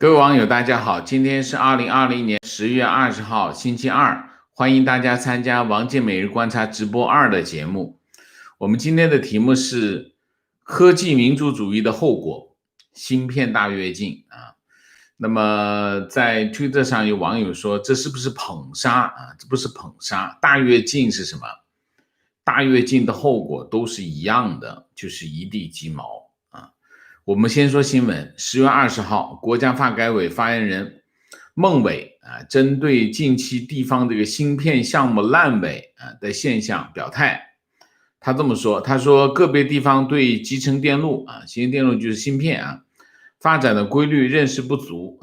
各位网友，大家好，今天是2020年10月20号，星期二，欢迎大家参加王健每日观察直播2的节目。我们今天的题目是科技民主主义的后果，芯片大跃进啊。那么在推特上有网友说，这是不是捧杀啊？这不是捧杀，大跃进是什么？大跃进的后果都是一样的，就是一地鸡毛。我们先说新闻，10月20号，国家发改委发言人孟伟针对近期地方这个芯片项目烂尾的现象表态。他这么说，他说个别地方对集成电路集成电路就是芯片发展的规律认识不足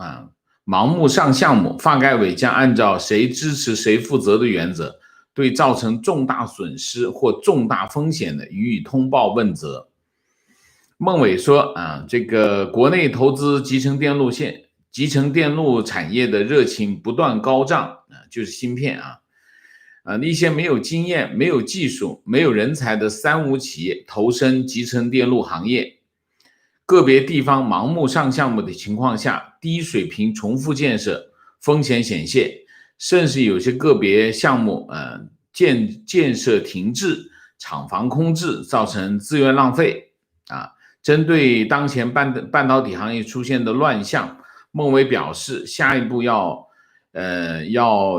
盲目上项目，发改委将按照谁支持谁负责的原则，对造成重大损失或重大风险的予以通报问责。孟伟说这个国内投资集成电路产业的热情不断高涨就是芯片一些没有经验、没有技术、没有人才的三无企业投身集成电路行业，个别地方盲目上项目的情况下，低水平重复建设风险显现，甚至有些个别项目建设停滞、厂房空置，造成资源浪费针对当前半导体行业出现的乱象，孟伟表示，下一步要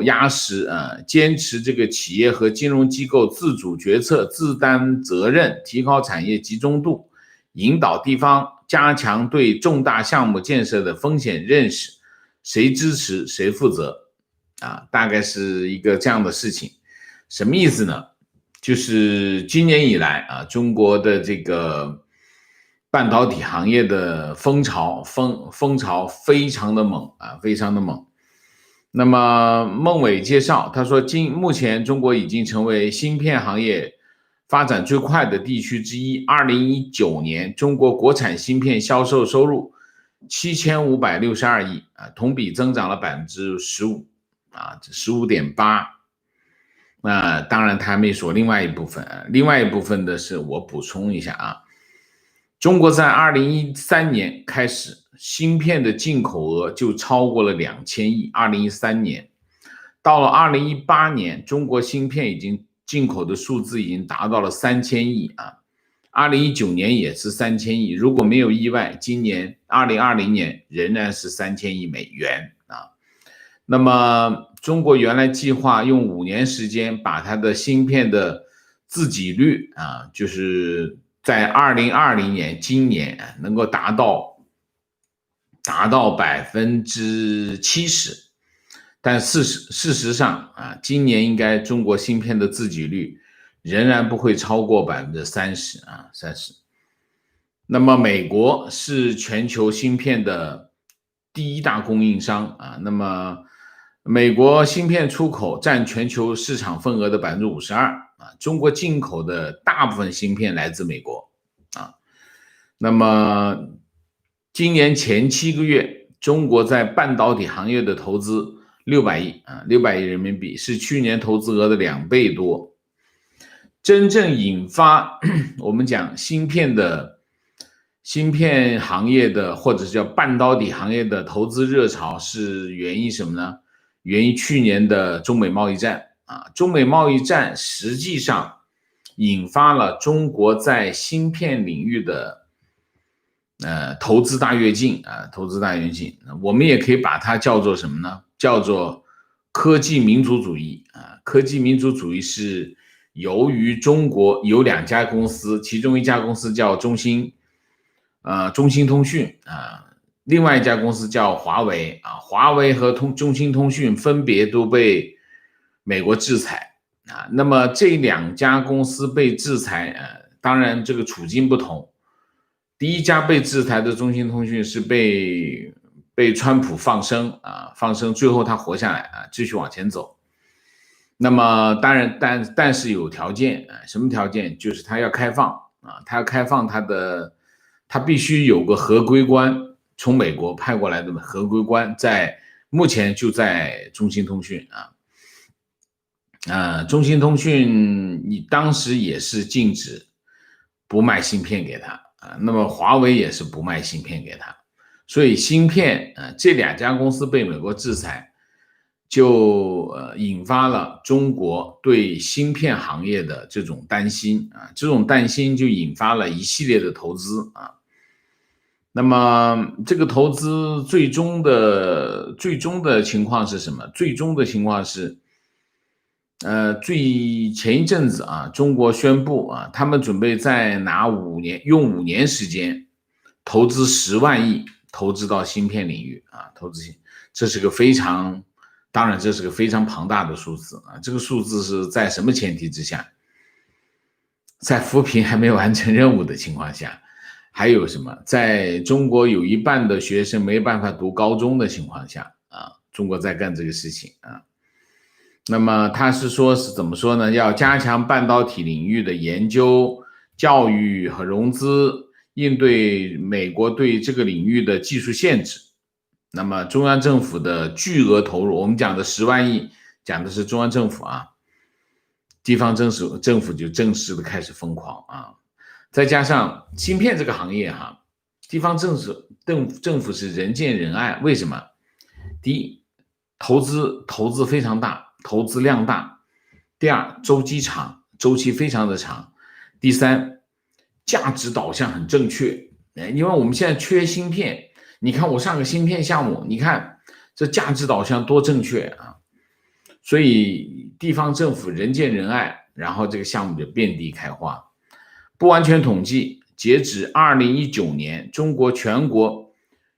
压实坚持这个企业和金融机构自主决策、自担责任，提高产业集中度，引导地方加强对重大项目建设的风险认识，谁支持谁负责大概是一个这样的事情。什么意思呢？就是今年以来中国的这个半导体行业的风潮非常的猛非常的猛。那么孟伟介绍，他说目前中国已经成为芯片行业发展最快的地区之一。2019年，中国国产芯片销售收入7562亿同比增长了15%这 15.8%。当然他还没说另外一部分的是我补充一下中国在2013年开始，芯片的进口额就超过了2000亿。2013年，到了2018年，中国芯片已经进口的数字已经达到了3000亿2019年也是3000亿，如果没有意外，今年2020年仍然是3000亿美元那么中国原来计划用5年时间把它的芯片的自给率就是在2020年今年能够达到70%，但事实上今年应该中国芯片的自给率仍然不会超过30%那么美国是全球芯片的第一大供应商那么美国芯片出口占全球市场份额的52%中国进口的大部分芯片来自美国那么今年前7个月，中国在半导体行业的投资600亿600亿人民币，是去年投资额的2倍多。真正引发我们讲芯片行业的或者是叫半导体行业的投资热潮是源于什么呢？源于去年的中美贸易战中美贸易战实际上引发了中国在芯片领域的投资大跃进我们也可以把它叫做什么呢？叫做科技民主主义科技民主主义是由于中国有2家公司，其中一家公司叫中兴通讯另外一家公司叫华为华为和中兴通讯分别都被美国制裁那么这2家公司被制裁当然这个处境不同。第一家被制裁的中兴通讯是被川普放生最后他活下来继续往前走。那么当然但是有条件什么条件？就是他要开放他必须有个合规官，从美国派过来的合规官，目前就在中兴通讯中兴通讯你当时也是禁止不卖芯片给他那么华为也是不卖芯片给他。所以芯片这2家公司被美国制裁，就引发了中国对芯片行业的这种担心啊，这种担心就引发了一系列的投资啊。那么这个投资最终的情况是什么？最终的情况是，前一阵子啊，中国宣布啊，他们准备再用5年时间，投资10万亿，投资到芯片领域啊，这是个非常，当然这是个非常庞大的数字啊。这个数字是在什么前提之下？在扶贫还没有完成任务的情况下。还有什么？在中国有一半的学生没办法读高中的情况下啊，中国在干这个事情啊。那么他是怎么说呢？要加强半导体领域的研究、教育和融资，应对美国对这个领域的技术限制。那么中央政府的巨额投入，我们讲的10万亿，讲的是中央政府啊，地方政府就正式的开始疯狂啊。再加上芯片这个行业地方政府是人见人爱，为什么？第一，投资非常大，投资量大；第二，周期非常的长；第三，价值导向很正确。因为我们现在缺芯片，你看我上个芯片项目，你看这价值导向多正确啊！所以地方政府人见人爱，然后这个项目就遍地开花。不完全统计，截止2019年，中国全国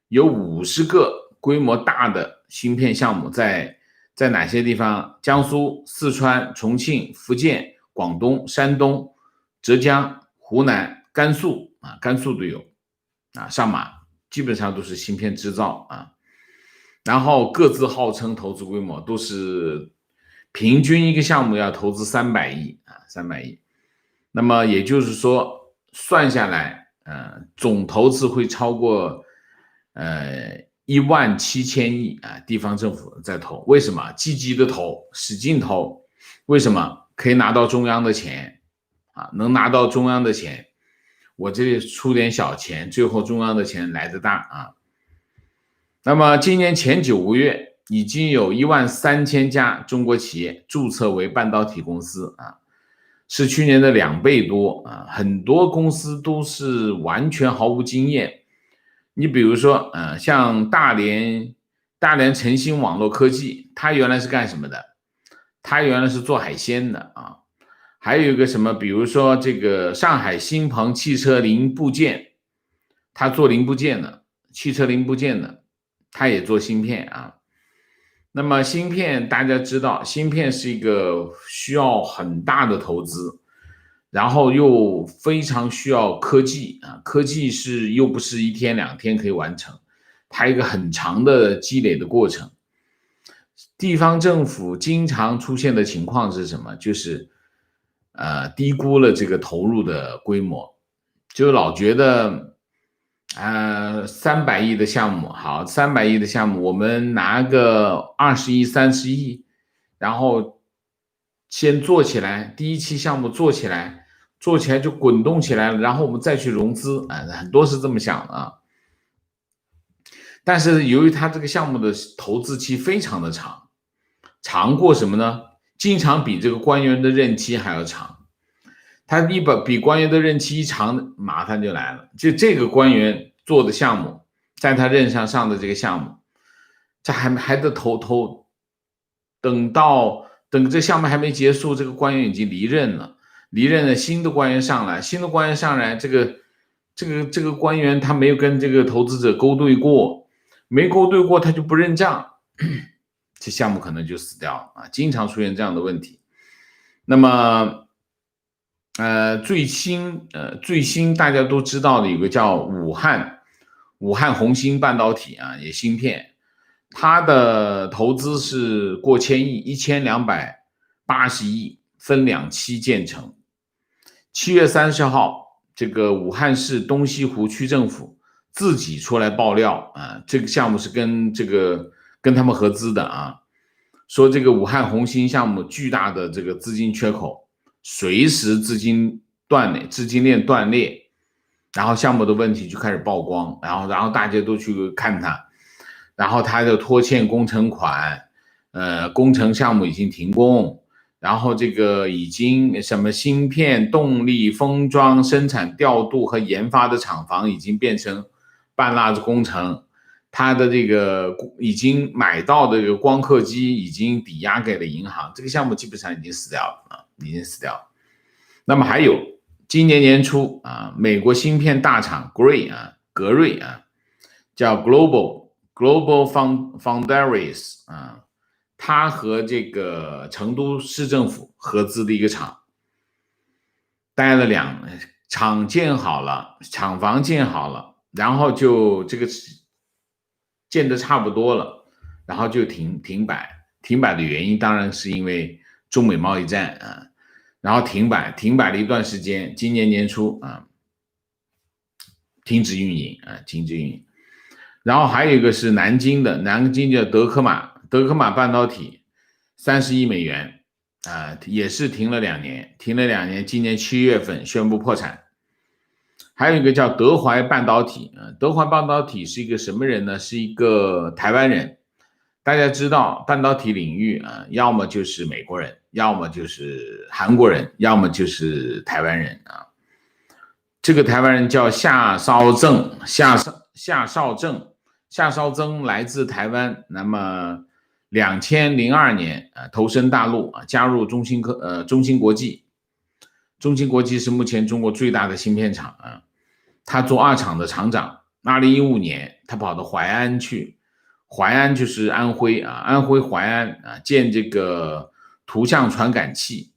有50个规模大的芯片项目在哪些地方？江苏、四川、重庆、福建、广东、山东、浙江、湖南、甘肃甘肃都有上马，基本上都是芯片制造啊。然后各自号称投资规模都是平均一个项目要投资300亿300亿。那么也就是说，算下来，总投资会超过17000亿啊，地方政府在投。为什么？积极的投，使劲投。为什么？可以拿到中央的钱能拿到中央的钱，我这里出点小钱，最后中央的钱来得大啊。那么今年前9个月，已经有13000家中国企业注册为半导体公司是去年的2倍多很多公司都是完全毫无经验。你比如说像大连晨星网络科技，它原来是干什么的？它原来是做海鲜的还有一个什么，比如说这个上海新鹏汽车零部件，它做零部件的，汽车零部件的，它也做芯片那么芯片大家知道，芯片是一个需要很大的投资，然后又非常需要科技科技又不是1天2天可以完成，它一个很长的积累的过程。地方政府经常出现的情况是什么？就是低估了这个投入的规模，就老觉得300亿的项目好，300亿的项目我们拿个20亿30亿，然后先做起来，第一期项目做起来就滚动起来了，然后我们再去融资很多是这么想的但是由于它这个项目的投资期非常的长过什么呢？经常比这个官员的任期还要长。他比官员的任期一长，麻烦就来了。就这个官员做的项目，在他任上的这个项目，这还得等这项目还没结束，这个官员已经离任了，新的官员上来，这个官员他没有跟这个投资者勾兑过，没勾兑过他就不认账，这项目可能就死掉了经常出现这样的问题。那么最新大家都知道的有个叫武汉宏芯半导体也芯片，它的投资是过千亿，1280亿，分2期建成。7月30号，这个武汉市东西湖区政府自己出来爆料这个项目是跟他们合资的说这个武汉宏芯项目巨大的这个资金缺口，随时资金链断裂。然后项目的问题就开始曝光，然后大家都去看它，然后它的拖欠工程款，工程项目已经停工，然后这个已经什么芯片、动力、封装、生产调度和研发的厂房已经变成半拉子工程，它的这个已经买到的这个光刻机已经抵押给了银行，这个项目基本上已经死掉了啊，已经死掉了。那么还有今年年初啊，美国芯片大厂格瑞啊，叫 Global Foundries 啊，它和这个成都市政府合资的一个厂，厂建好了，厂房建好了，然后就这个建的差不多了，然后就停摆。停摆的原因当然是因为中美贸易战啊，然后停摆了一段时间，今年年初啊，停止运营。然后还有一个是南京的德科玛半导体，$30亿啊，也是停了2年，今年7月份宣布破产。还有一个叫德怀半导体，德怀半导体是一个什么人呢？是一个台湾人。大家知道半导体领域啊，要么就是美国人，要么就是韩国人，要么就是台湾人啊。这个台湾人叫夏绍曾来自台湾，那么2002年投身大陆啊，加入中芯国际。中芯国际是目前中国最大的芯片厂啊，他做2厂的厂长。2015年他跑到淮安去，淮安就是安徽啊，安徽淮安啊，建这个图像传感器，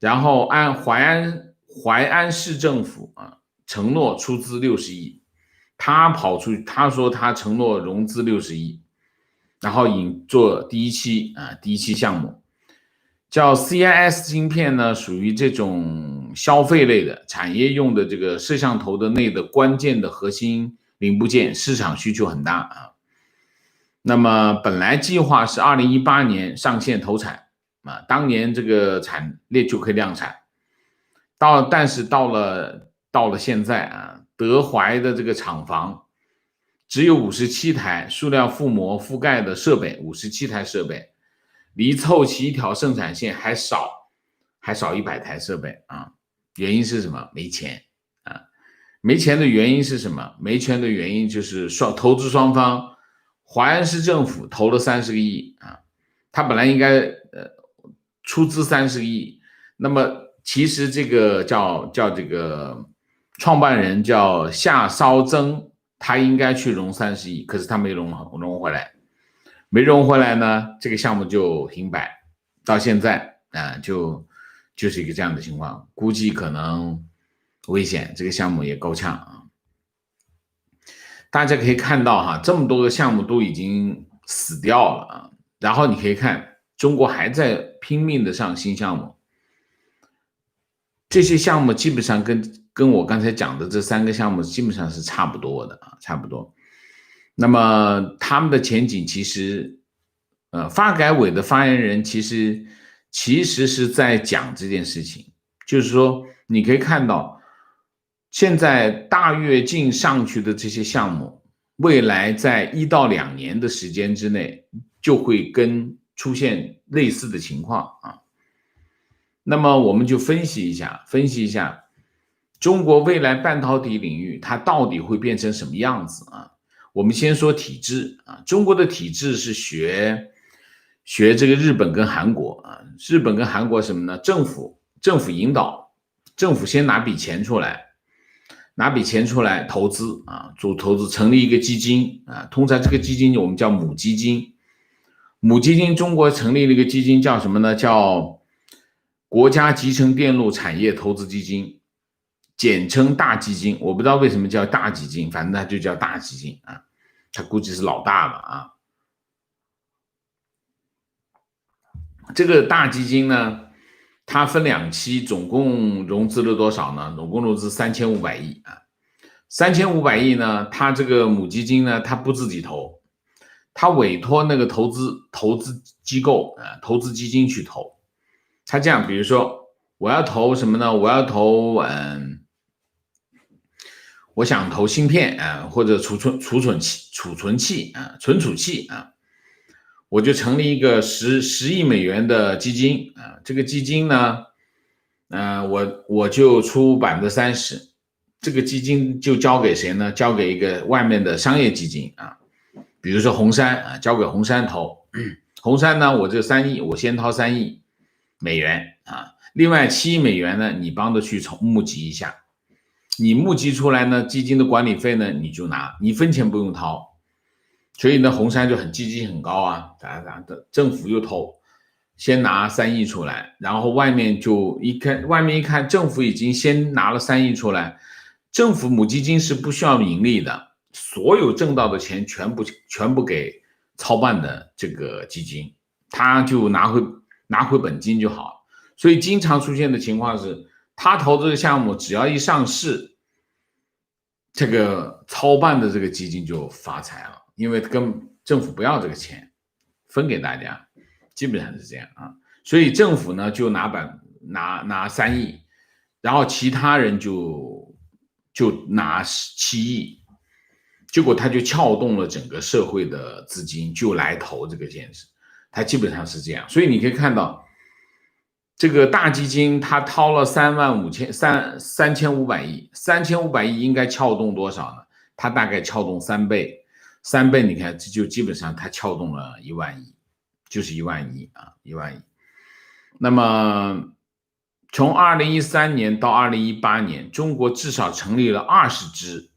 然后淮安市政府啊承诺出资60亿，他说他承诺融资60亿，然后做第一期项目，叫 CIS 芯片呢，属于这种消费类的产业用的这个摄像头的内的关键的核心零部件，市场需求很大啊。那么本来计划是2018年上线投产啊，当年这个产列就可以量产，但是到了现在啊，德怀的这个厂房只有57台塑料覆膜覆盖的设备，57台设备，离凑齐一条生产线还少100台设备啊。原因是什么？没钱啊。没钱的原因是什么？没钱的原因就是投资双方，淮安市政府投了30个亿啊，他本来应该出资30个亿，那么其实这个叫这个创办人叫夏绍曾，他应该去融30亿，可是他没融回来，呢，这个项目就停摆到现在啊，就是一个这样的情况，估计可能危险，这个项目也够呛啊。大家可以看到哈，这么多个项目都已经死掉了啊，然后你可以看中国还在拼命的上新项目，这些项目基本上跟我刚才讲的这3个项目基本上是差不多的啊，差不多。那么他们的前景其实，发改委的发言人其实是在讲这件事情，就是说你可以看到，现在大跃进上去的这些项目，未来在1到2年的时间之内，就会出现类似的情况啊。那么我们就分析一下中国未来半导体领域它到底会变成什么样子啊？我们先说体制啊，中国的体制是学这个日本跟韩国啊，日本跟韩国什么呢？政府引导，政府先拿笔钱出来投资啊，投资成立一个基金啊，通常这个基金我们叫母基金。中国成立了一个基金叫什么呢？叫国家集成电路产业投资基金，简称大基金。我不知道为什么叫大基金，反正它就叫大基金啊，它估计是老大了啊。这个大基金呢，它分2期，总共融资了多少呢？总共融资3500亿啊。3500亿呢，它这个母基金呢，它不自己投，它委托那个投资机构啊，投资基金去投。他这样，比如说我要投什么呢？我要投我想投芯片或者存储器我就成立一个十亿美元的基金这个基金呢，我就出30%，这个基金就交给谁呢？交给一个外面的商业基金比如说红杉交给红杉投，红杉呢，我这3亿，我先掏3亿美元另外7亿美元呢，你帮着去募集一下，你募集出来呢，基金的管理费呢，你就拿，你分钱不用掏。所以呢，红杉就很积极很高政府又投，先拿3亿出来，然后外面一看，政府已经先拿了3亿出来，政府母基金是不需要盈利的，所有挣到的钱全部给操办的这个基金，他就拿回本金就好。所以经常出现的情况是，他投这个项目只要一上市，这个操办的这个基金就发财了，因为跟政府不要这个钱，分给大家，基本上是这样所以政府呢就拿3亿，然后其他人就拿7亿，结果他就撬动了整个社会的资金，就来投这个建设，他基本上是这样。所以你可以看到，这个大基金他掏了3500亿，3500亿应该撬动多少呢？他大概撬动3倍，3倍你看这就基本上他撬动了1万亿，就是1万亿1万亿。那么从2013年到2018年，中国至少成立了20支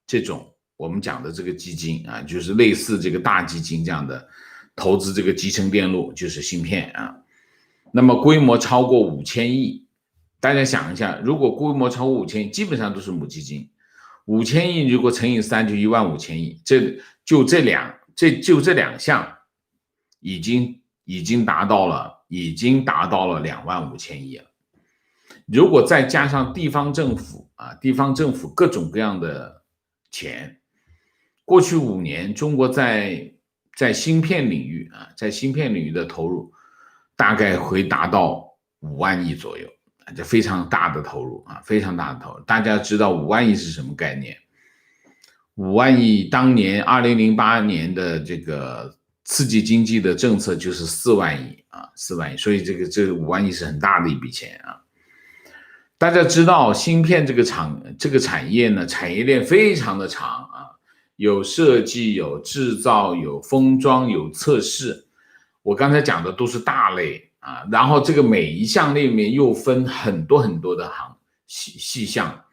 这种我们讲的这个基金就是类似这个大基金这样的投资这个集成电路，就是芯片那么规模超过5000亿，大家想一下，如果规模超过5000亿，基本上都是母基金，5000亿如果乘以3就15000亿，这两项已经达到了25000亿了。如果再加上地方政府各种各样的钱，过去5年中国在芯片领域的投入大概会达到5万亿左右，这非常大的投入非常大的投入。大家知道5万亿是什么概念？5万亿当年2008年的这个刺激经济的政策就是4万亿4万亿，所以这5万亿是很大的一笔钱大家知道芯片这个产业呢，产业链非常的长有设计，有制造，有封装，有测试。我刚才讲的都是大类然后这个每一项里面又分很多很多的细项，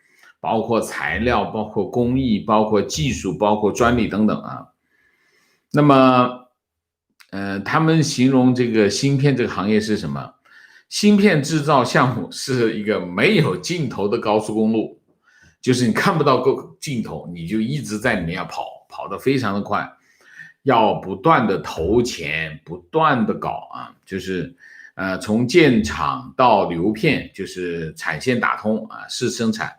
包括材料，包括工艺，包括技术，包括专利等等那么他们形容这个芯片这个行业是什么？芯片制造项目是一个没有尽头的高速公路，就是你看不到尽头，你就一直在里面要跑得非常的快，要不断的投钱，不断的搞就是从建厂到流片，就是产线打通试生产，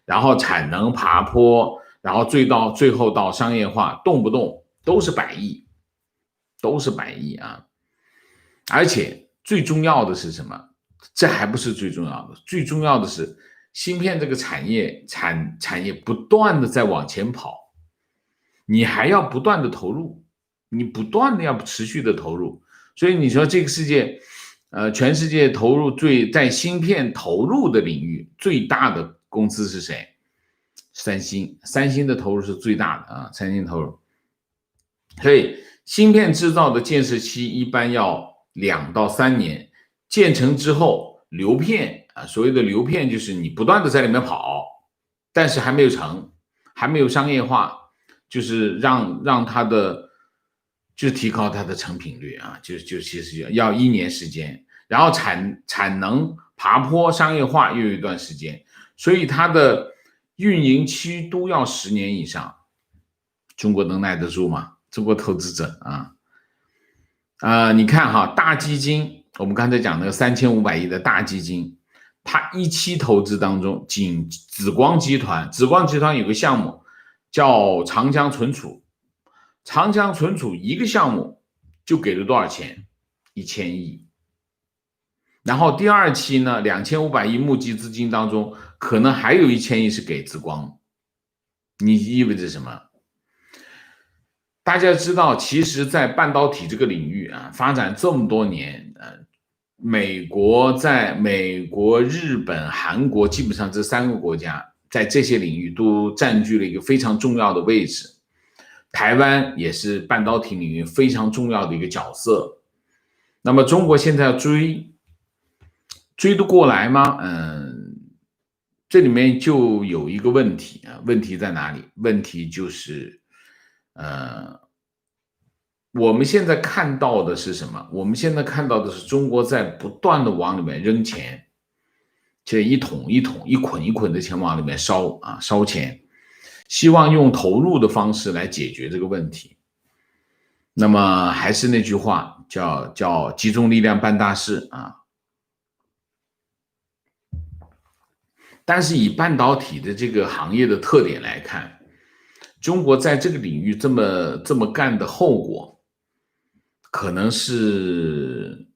然后产能爬坡，然后最后到商业化，动不动都是100亿，而且最重要的是什么？这还不是最重要的，最重要的是芯片这个产业不断的在往前跑，你还要不断的投入，你不断的要持续的投入。所以你说这个世界全世界投入在芯片投入的领域最大的公司是谁？三星的投入是最大的三星投入。所以芯片制造的建设期一般要2到3年，建成之后流片所谓的流片就是你不断的在里面跑，但是还没有成，还没有商业化，就是让它的就提高它的成品率就其实要1年时间，然后产能爬坡商业化又有一段时间，所以它的运营期都要10年以上。中国能耐得住吗？中国投资者你看大基金，我们刚才讲那个3500亿的大基金，它一期投资当中，仅紫光集团有个项目叫长江存储，长江存储一个项目就给了多少钱？1000亿。然后第2期呢，2500亿募集资金当中，可能还有1000亿是给紫光，你意味着什么？大家知道，其实，在半导体这个领域啊，发展这么多年，美国、日本、韩国，基本上这3个国家在这些领域都占据了一个非常重要的位置。台湾也是半导体领域非常重要的一个角色。那么中国现在要追得过来吗？这里面就有一个问题啊，问题在哪里？问题就是，我们现在看到的是什么？我们现在看到的是中国在不断的往里面扔钱，这一桶一桶、一捆一捆的钱往里面烧钱，希望用投入的方式来解决这个问题。那么还是那句话，叫集中力量办大事啊。但是以半导体的这个行业的特点来看，中国在这个领域这么干的后果，可能是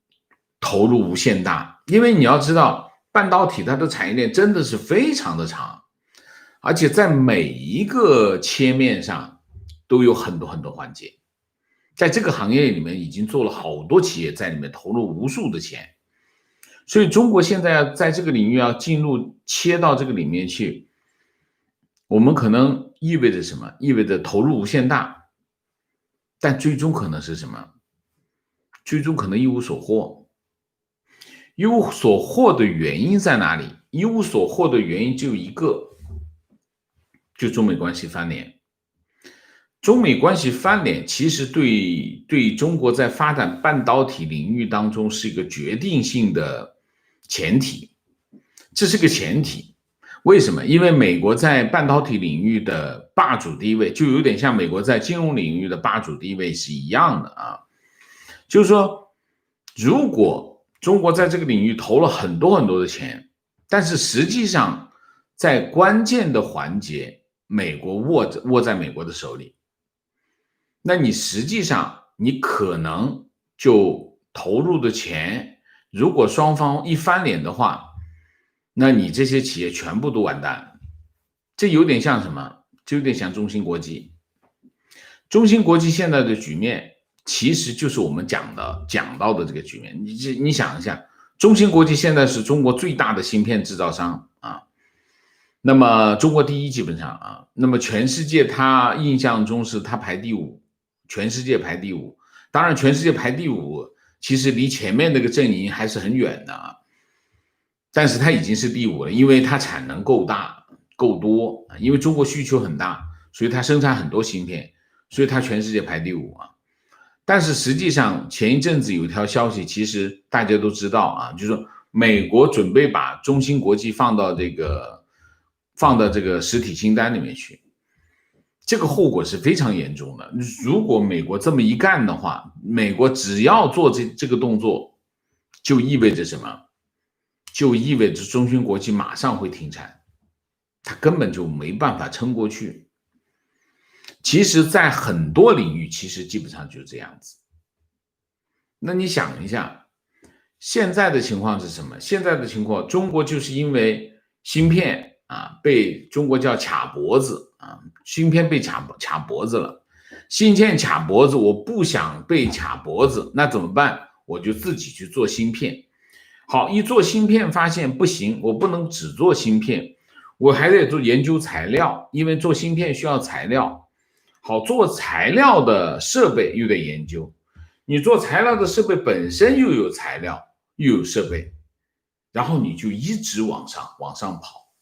投入无限大。因为你要知道，半导体它的产业链真的是非常的长，而且在每一个切面上都有很多很多环节。在这个行业里面已经做了好多企业在里面投入无数的钱，所以中国现在要在这个领域要切到这个里面去，我们可能意味着什么？意味着投入无限大，但最终可能是什么？最终可能一无所获。一无所获的原因在哪里？一无所获的原因只有一个，就中美关系翻脸。中美关系翻脸其实对中国在发展半导体领域当中是一个决定性的前提，这是个前提。为什么？因为美国在半导体领域的霸主地位，就有点像美国在金融领域的霸主地位是一样的啊。就是说，如果中国在这个领域投了很多很多的钱，但是实际上在关键的环节，美国握在美国的手里，那你实际上你可能就投入的钱，如果双方一翻脸的话，那你这些企业全部都完蛋。这有点像什么？就有点像中芯国际。中芯国际现在的局面，其实就是我们讲到的这个局面。你想一下，中芯国际现在是中国最大的芯片制造商啊，那么中国第一基本上啊，那么全世界它印象中是它排第5，全世界排第5。当然，全世界排第5，其实离前面那个阵营还是很远的啊。但是它已经是第5了，因为它产能够大够多，因为中国需求很大，所以它生产很多芯片，所以它全世界排第5啊。但是实际上前一阵子有一条消息，其实大家都知道啊，就是说美国准备把中芯国际放到这个实体清单里面去，这个后果是非常严重的。如果美国这么一干的话，美国只要做这个动作，就意味着什么？就意味着中芯国际马上会停产，它根本就没办法撑过去。其实在很多领域其实基本上就是这样子。那你想一下，现在的情况是什么？现在的情况，中国就是因为芯片被中国叫卡脖子啊，芯片被卡脖子了，芯片卡脖子，我不想被卡脖子，那怎么办？我就自己去做芯片。好，一做芯片发现不行，我不能只做芯片，我还得做研究材料，因为做芯片需要材料。好，做材料的设备又得研究，你做材料的设备本身又有材料又有设备，然后你就一直往上跑。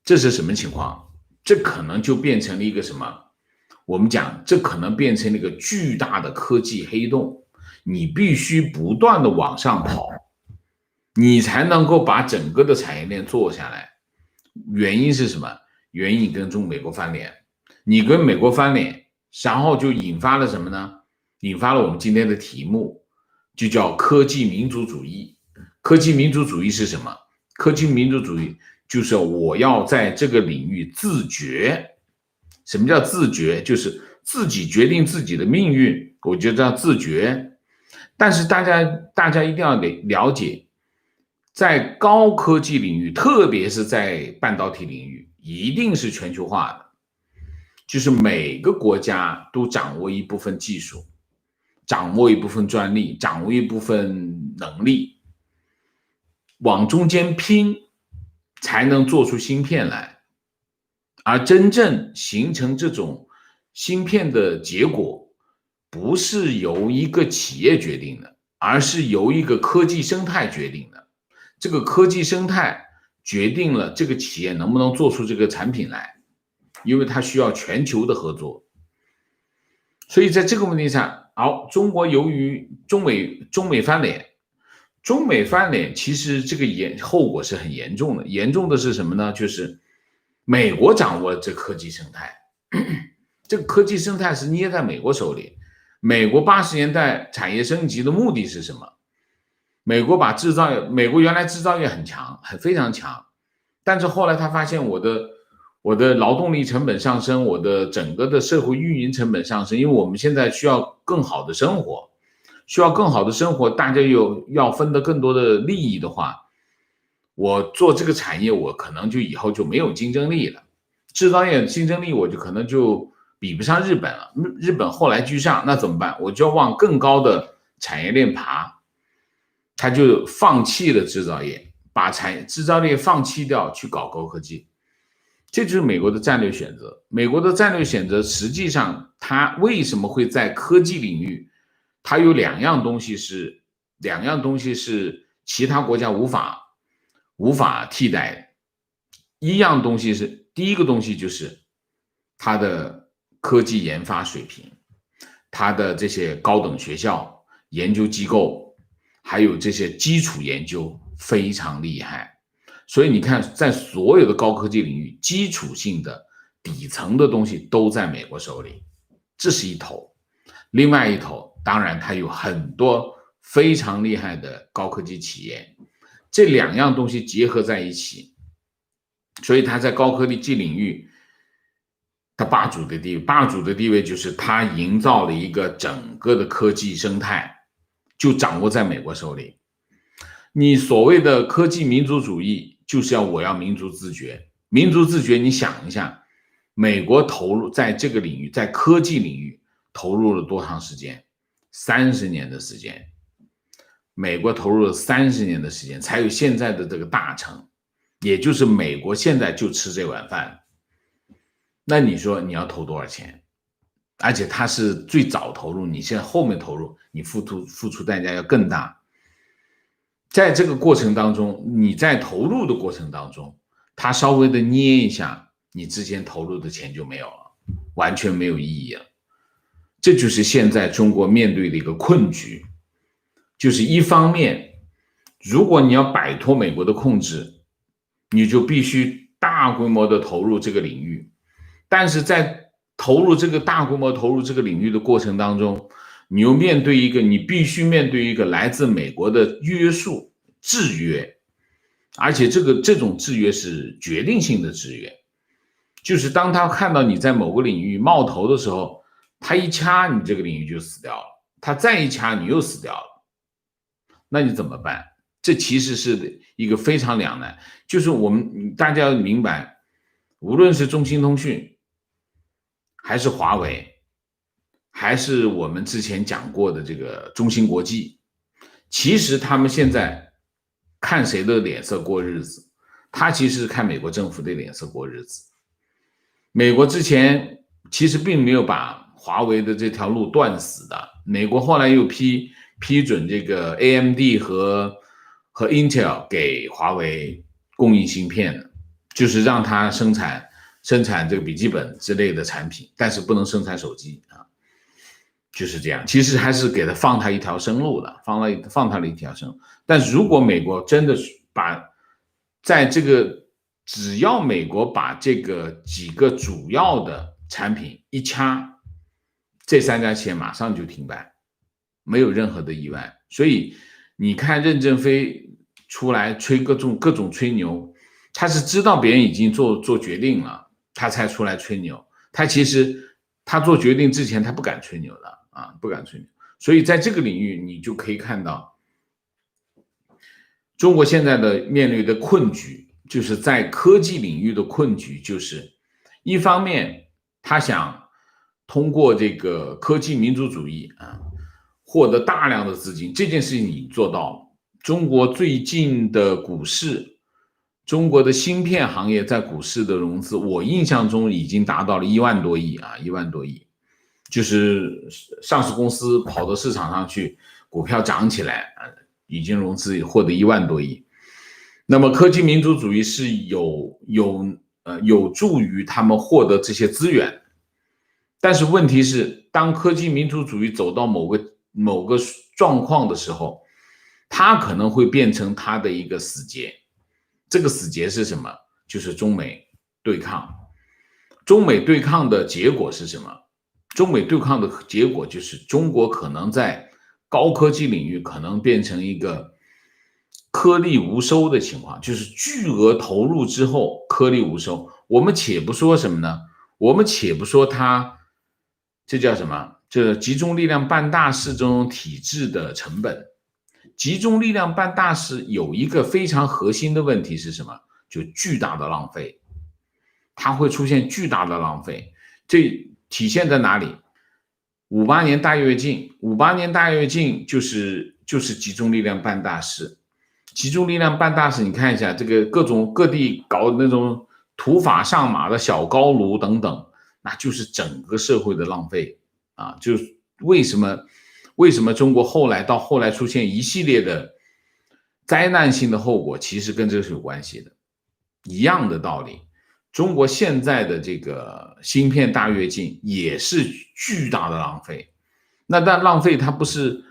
这是什么情况？这可能就变成了一个什么？我们讲这可能变成了一个巨大的科技黑洞，你必须不断的往上跑，你才能够把整个的产业链做下来。原因是什么？原因跟美国翻脸，你跟美国翻脸，然后就引发了什么呢？引发了我们今天的题目，就叫科技民主主义。科技民主主义是什么？科技民主主义就是我要在这个领域自觉。什么叫自觉？就是自己决定自己的命运，我就叫自觉。但是大家一定要了解，在高科技领域，特别是在半导体领域，一定是全球化的，就是每个国家都掌握一部分技术，掌握一部分专利，掌握一部分能力，往中间拼，才能做出芯片来。而真正形成这种芯片的结果，不是由一个企业决定的，而是由一个科技生态决定的。这个科技生态决定了这个企业能不能做出这个产品来，因为它需要全球的合作。所以在这个问题上，中国由于中美翻脸，其实这个后果是很严重的。严重的是什么呢？就是美国掌握这科技生态，这个科技生态是捏在美国手里。美国80年代产业升级的目的是什么？美国原来制造业很强，非常强，但是后来他发现我的劳动力成本上升，我的整个的社会运营成本上升，因为我们现在需要更好的生活，大家要分得更多的利益的话，我做这个产业，我可能就以后就没有竞争力了。制造业竞争力我就可能就比不上日本了，日本后来居上，那怎么办？我就要往更高的产业链爬。他就放弃了制造业，把制造业放弃掉，去搞高科技。这就是美国的战略选择。美国的战略选择实际上，它为什么会在科技领域，它有两样东西是其他国家无法替代的。第一个东西就是它的科技研发水平，它的这些高等学校、研究机构，还有这些基础研究非常厉害。所以你看，在所有的高科技领域，基础性的底层的东西都在美国手里，这是一头。另外一头，当然它有很多非常厉害的高科技企业，这两样东西结合在一起，所以它在高科技领域，它霸主的地位就是它营造了一个整个的科技生态，就掌握在美国手里。你所谓的科技民族主义，就是我要民族自觉。民族自觉，你想一下，美国投入在这个领域，在科技领域投入了多长时间？30年的时间。美国投入了30年的时间，才有现在的这个大成，也就是美国现在就吃这碗饭。那你说你要投多少钱？而且它是最早投入，你现在后面投入，你付出代价要更大。在这个过程当中，你在投入的过程当中，它稍微的捏一下，你之前投入的钱就没有了，完全没有意义了。这就是现在中国面对的一个困局，就是一方面，如果你要摆脱美国的控制，你就必须大规模的投入这个领域，但是在大规模投入这个领域的过程当中，你必须面对一个来自美国的约束制约，而且这种制约是决定性的制约，就是当他看到你在某个领域冒头的时候，他一掐你这个领域就死掉了，他再一掐你又死掉了，那你怎么办？这其实是一个非常两难，就是大家要明白，无论是中兴通讯还是华为，还是我们之前讲过的这个中芯国际，其实他们现在看谁的脸色过日子，他其实是看美国政府的脸色过日子。美国之前其实并没有把华为的这条路断死的，美国后来又批准这个 AMD 和 Intel 给华为供应芯片的，就是让它生产这个笔记本之类的产品，但是不能生产手机啊，就是这样。其实还是给他放他一条生路的，放他了一条生路。但是如果美国真的只要美国把这个几个主要的产品一掐，这3家企业马上就停摆，没有任何的意外。所以你看任正非出来吹各种吹牛，他是知道别人已经做决定了，他才出来吹牛。他做决定之前他不敢吹牛的啊，不敢吹牛。所以在这个领域你就可以看到中国现在的面临的困局，就是在科技领域的困局，就是一方面他想通过这个科技民主主义获得大量的资金，这件事情你做到。中国最近的股市，中国的芯片行业在股市的融资，我印象中已经达到了1万多亿1万多亿，就是上市公司跑到市场上去，股票涨起来已经融资获得1万多亿。那么科技民主主义是有助于他们获得这些资源，但是问题是，当科技民主主义走到某个状况的时候，它可能会变成它的一个死结。这个死结是什么？就是中美对抗。中美对抗的结果是什么？中美对抗的结果就是中国可能在高科技领域可能变成一个颗粒无收的情况，就是巨额投入之后颗粒无收。我们且不说什么呢？我们且不说它，这叫什么？这集中力量办大事这种体制的成本。集中力量办大事有一个非常核心的问题是什么？就巨大的浪费，它会出现巨大的浪费。这体现在哪里？58年大跃进，58年大跃进就是集中力量办大事。集中力量办大事，你看一下这个各地搞那种土法上马的小高炉等等，那就是整个社会的浪费就是为什么中国后来出现一系列的灾难性的后果，其实跟这是有关系的。一样的道理，中国现在的这个芯片大跃进也是巨大的浪费。那但浪费它不是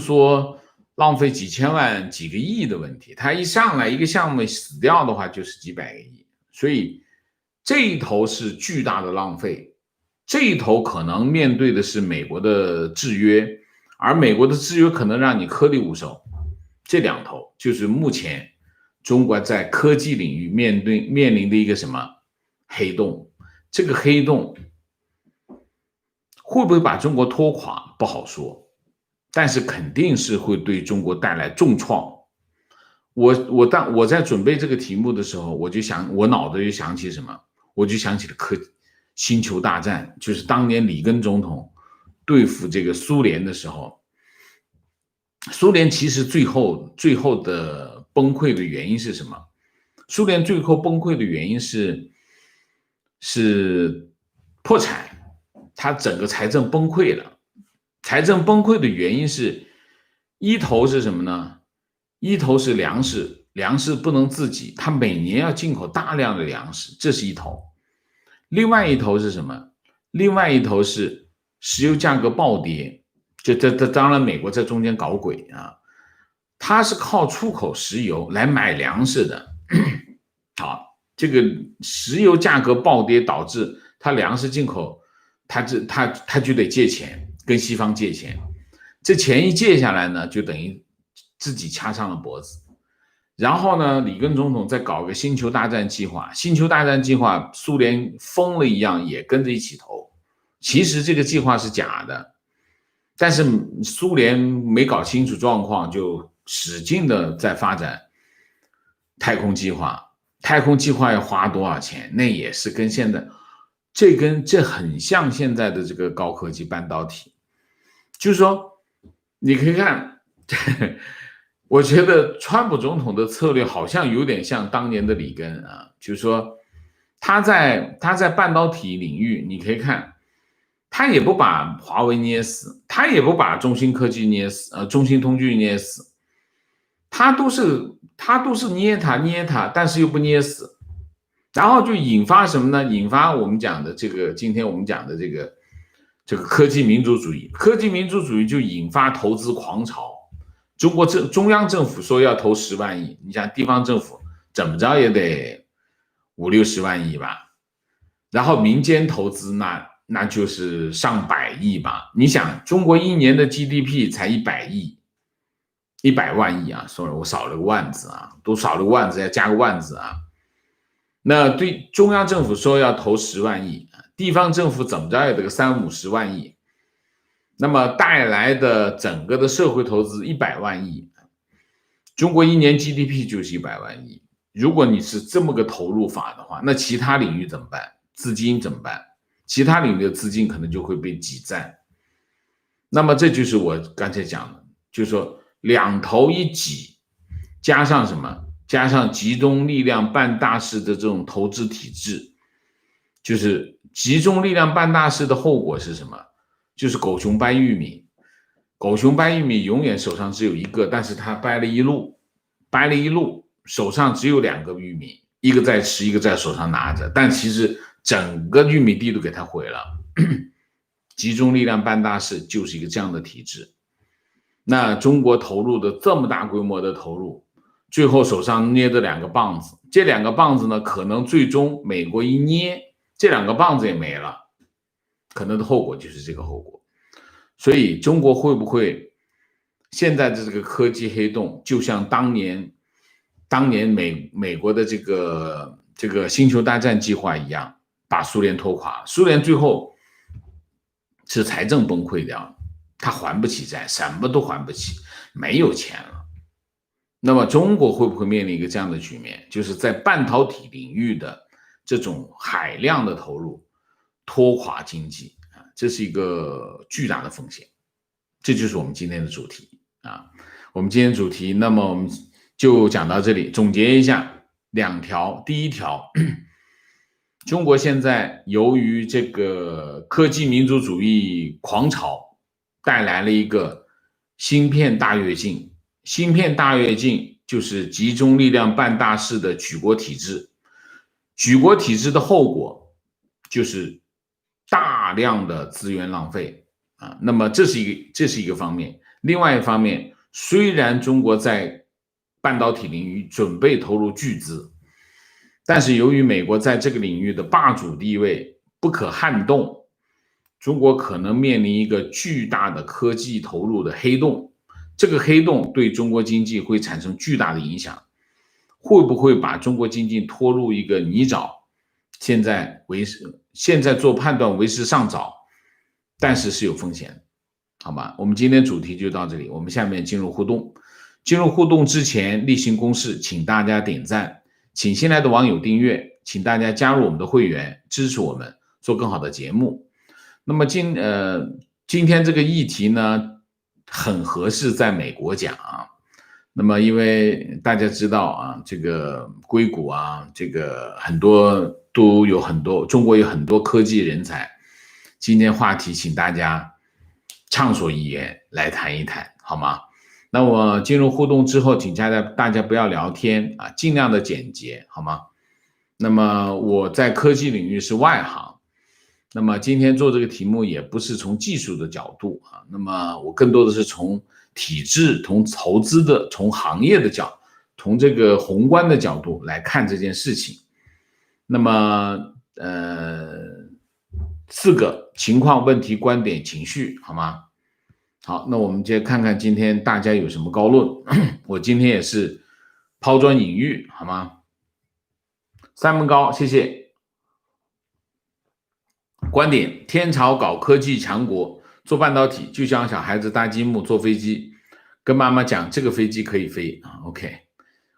说浪费几千万几个亿的问题，它一上来一个项目死掉的话就是几百个亿，所以这一头是巨大的浪费，这一头可能面对的是美国的制约，而美国的制约可能让你颗粒无收。这两头就是目前中国在科技领域面临的一个什么黑洞。这个黑洞会不会把中国拖垮不好说，但是肯定是会对中国带来重创。我在准备这个题目的时候，我脑子就想起什么？我就想起了星球大战，就是当年里根总统对付这个苏联的时候，苏联其实最后的崩溃的原因是什么？苏联最后崩溃的原因是破产，它整个财政崩溃了。财政崩溃的原因是一头是什么呢？一头是粮食不能自给，它每年要进口大量的粮食，这是一头。另外一头是什么？另外一头是石油价格暴跌，这当然美国在中间搞鬼它是靠出口石油来买粮食的。好，这个石油价格暴跌导致它粮食进口，它就得借钱，跟西方借钱。这钱一借下来呢，就等于自己掐上了脖子。然后呢，里根总统再搞个星球大战计划，星球大战计划苏联疯了一样也跟着一起投。其实这个计划是假的，但是苏联没搞清楚状况，就使劲的在发展太空计划。太空计划要花多少钱？那也是跟现在这很像现在的这个高科技半导体。就是说你可以看我觉得川普总统的策略好像有点像当年的里根就是说他在半导体领域，你可以看他也不把华为捏死，他也不把中芯科技捏死，中芯通讯捏死，他都是捏它，但是又不捏死，然后就引发什么呢？引发我们讲的这个今天我们讲的这个科技民主主义。科技民主主义就引发投资狂潮。中央政府说要投10万亿，你想地方政府怎么着也得50-60万亿吧，然后民间投资那就是上百亿吧。你想中国一年的 GDP 才100亿，100万亿sorry， 我少了个万字都少了个万字，要加个万字那对中央政府说要投10万亿，地方政府怎么着也得个30-50万亿，那么带来的整个的社会投资100万亿，中国一年 GDP 就是100万亿，如果你是这么个投入法的话，那其他领域怎么办？资金怎么办？其他领域的资金可能就会被挤占。那么这就是我刚才讲的，就是说两头一挤，加上什么？加上集中力量办大事的这种投资体制，就是集中力量办大事的后果是什么？就是狗熊掰玉米。狗熊掰玉米永远手上只有一个，但是他掰了一路，手上只有2个玉米，一个在吃，一个在手上拿着，但其实整个玉米地都给他毁了。集中力量办大事就是一个这样的体制。那中国投入的这么大规模的投入，最后手上捏着2个棒子，这2个棒子呢，可能最终美国一捏，这2个棒子也没了，可能的后果就是这个后果。所以中国会不会现在的这个科技黑洞，就像当年美国的这个星球大战计划一样，把苏联拖垮？苏联最后是财政崩溃掉，他还不起债，什么都还不起，没有钱了。那么中国会不会面临一个这样的局面，就是在半导体领域的这种海量的投入拖垮经济？这是一个巨大的风险。这就是我们今天的主题啊。我们今天主题，那么我们就讲到这里，总结一下2条。第一条，中国现在由于这个科技民族主义狂潮带来了一个芯片大跃进。芯片大跃进就是集中力量办大事的举国体制。举国体制的后果就是大量的资源浪费啊。那么这是一个方面。另外一方面，虽然中国在半导体领域准备投入巨资，但是由于美国在这个领域的霸主地位不可撼动，中国可能面临一个巨大的科技投入的黑洞。这个黑洞对中国经济会产生巨大的影响，会不会把中国经济拖入一个泥沼？现在做判断为时尚早，但是是有风险的，好吧？我们今天主题就到这里，我们下面进入互动。进入互动之前，例行公事，请大家点赞，请新来的网友订阅，请大家加入我们的会员，支持我们做更好的节目。那么今天这个议题呢，很合适在美国讲啊。那么因为大家知道啊，这个硅谷啊，这个中国有很多科技人才。今天话题请大家畅所欲言来谈一谈，好吗？那我进入互动之后，请大家不要聊天啊，尽量的简洁，好吗？那么我在科技领域是外行，那么今天做这个题目也不是从技术的角度啊，那么我更多的是从体制、从投资的、从行业的从这个宏观的角度来看这件事情。那么4个情况、问题、观点、情绪，好吗？好，那我们接着看看今天大家有什么高论。我今天也是抛砖引玉，好吗？3门高，谢谢。观点：天朝搞科技强国，做半导体就像小孩子搭积木坐飞机，跟妈妈讲这个飞机可以飞啊。OK。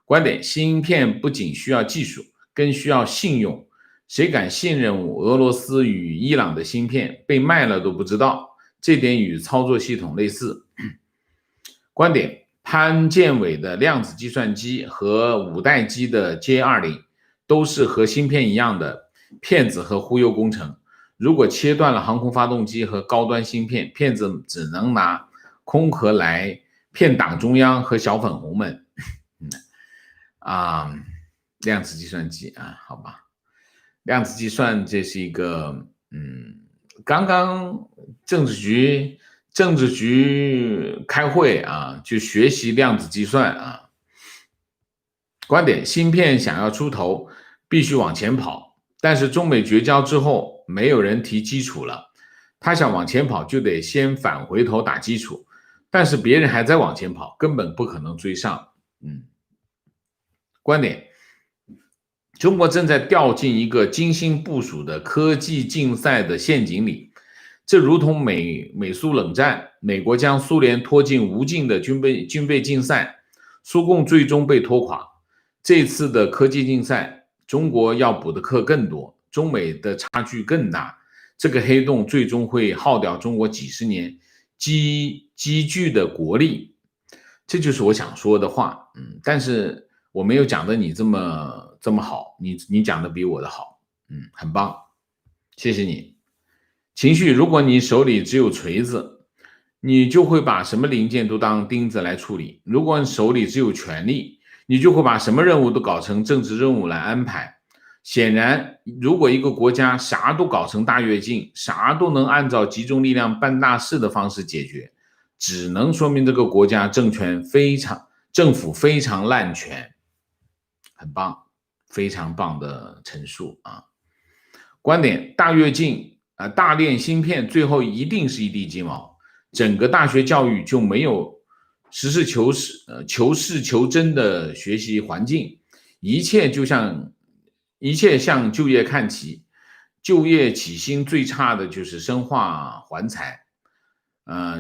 观点：芯片不仅需要技术，更需要信用。谁敢信任俄罗斯与伊朗的芯片，被卖了都不知道。这点与操作系统类似。观点：潘建伟的量子计算机和5代机的 J20 都是和芯片一样的骗子和忽悠工程。如果切断了航空发动机和高端芯片，骗子只能拿空壳来骗党中央和小粉红们。量子计算机啊，好吧，量子计算这是一个刚刚政治局开会啊，就学习量子计算啊。观点：芯片想要出头，必须往前跑，但是中美绝交之后，没有人提基础了，他想往前跑，就得先返回头打基础，但是别人还在往前跑，根本不可能追上。观点：中国正在掉进一个精心部署的科技竞赛的陷阱里，这如同美苏冷战，美国将苏联拖进无尽的军备竞赛，苏共最终被拖垮。这次的科技竞赛，中国要补的课更多，中美的差距更大，这个黑洞最终会耗掉中国几十年积聚的国力，这就是我想说的话。但是我没有讲的你这么好，你讲的比我的好，很棒，谢谢你。情绪，如果你手里只有锤子，你就会把什么零件都当钉子来处理；如果你手里只有权力，你就会把什么任务都搞成政治任务来安排。显然，如果一个国家啥都搞成大跃进，啥都能按照集中力量办大事的方式解决，只能说明这个国家政府非常滥权。很棒，非常棒的陈述啊！观点：大跃进大炼芯片，最后一定是一地鸡毛。整个大学教育就没有实事求是求真的学习环境，一切向就业看齐，就业起薪最差的就是生化环材，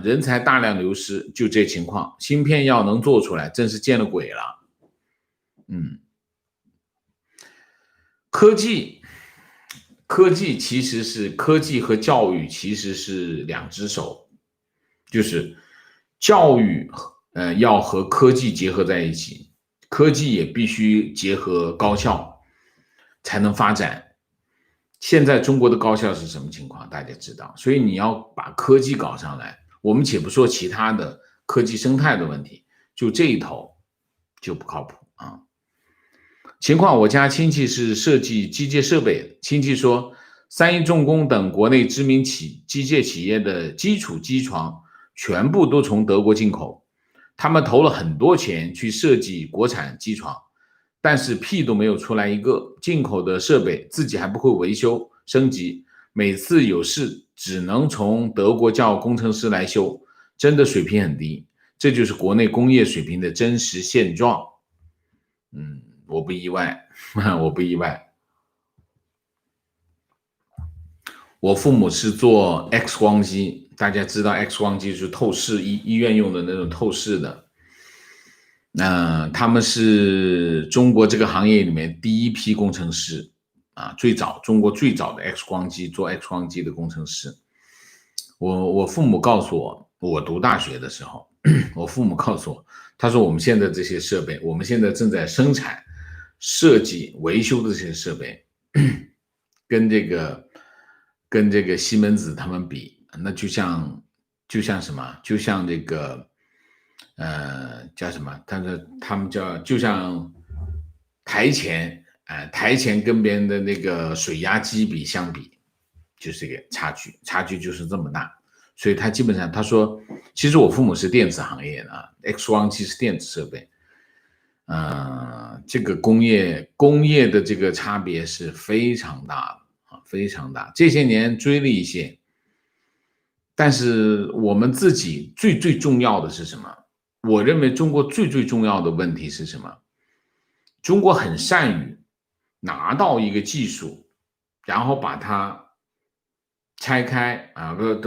人才大量流失，就这情况。芯片要能做出来，真是见了鬼了。科技其实是科技和教育其实是两只手，就是教育要和科技结合在一起，科技也必须结合高校才能发展。现在中国的高校是什么情况大家知道，所以你要把科技搞上来，我们且不说其他的科技生态的问题，就这一头就不靠谱啊。情况，我家亲戚是设计机械设备的，亲戚说三一重工等国内知名机械企业的基础机床全部都从德国进口，他们投了很多钱去设计国产机床，但是屁都没有出来一个，进口的设备自己还不会维修升级，每次有事只能从德国叫工程师来修，真的水平很低，这就是国内工业水平的真实现状。我不意外，我不意外。我父母是做 X 光机，大家知道 X 光机是透视医院用的那种透视的。他们是中国这个行业里面第一批工程师啊，中国最早的 X 光机做 X 光机的工程师。我父母告诉我，我读大学的时候，我父母告诉我，他说我们现在这些设备，我们现在正在生产、设计、维修的这些设备，跟这个西门子他们比，那就像什么？就像这个叫什么？他们叫就像台前跟别人的那个水压机相比，就是这个差距就是这么大。所以他基本上他说，其实我父母是电子行业的啊 ，X 光机是电子设备，这个工业的这个差别是非常大的啊，非常大。这些年追了一些，但是我们自己最重要的是什么？我认为中国最重要的问题是什么？中国很善于拿到一个技术，然后把它拆开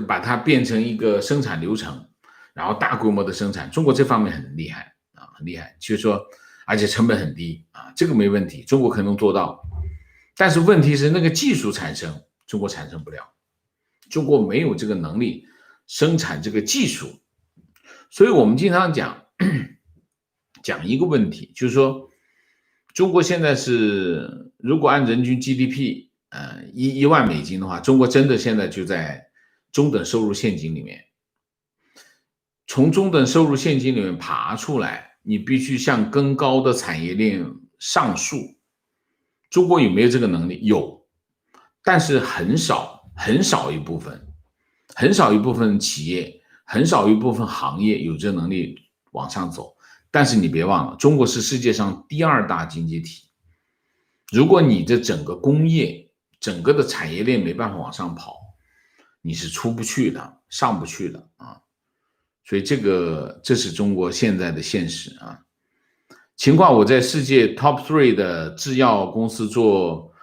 把它变成一个生产流程，然后大规模的生产。中国这方面很厉害啊，很厉害，就是说，而且成本很低啊，这个没问题，中国可能做到。但是问题是那个技术产生，中国产生不了，中国没有这个能力生产这个技术。所以我们经常讲一个问题，就是说，中国现在是如果按人均 GDP 1万美金的话，中国真的现在就在中等收入陷阱里面。从中等收入陷阱里面爬出来，你必须向更高的产业链上溯。中国有没有这个能力？有，但是很少一部分企业，很少一部分行业有这能力往上走。但是你别忘了，中国是世界上第2大经济体。如果你这整个工业、整个的产业链没办法往上跑，你是出不去的，上不去的啊。所以这是中国现在的现实啊。情况，我在世界 Top 3的制药公司做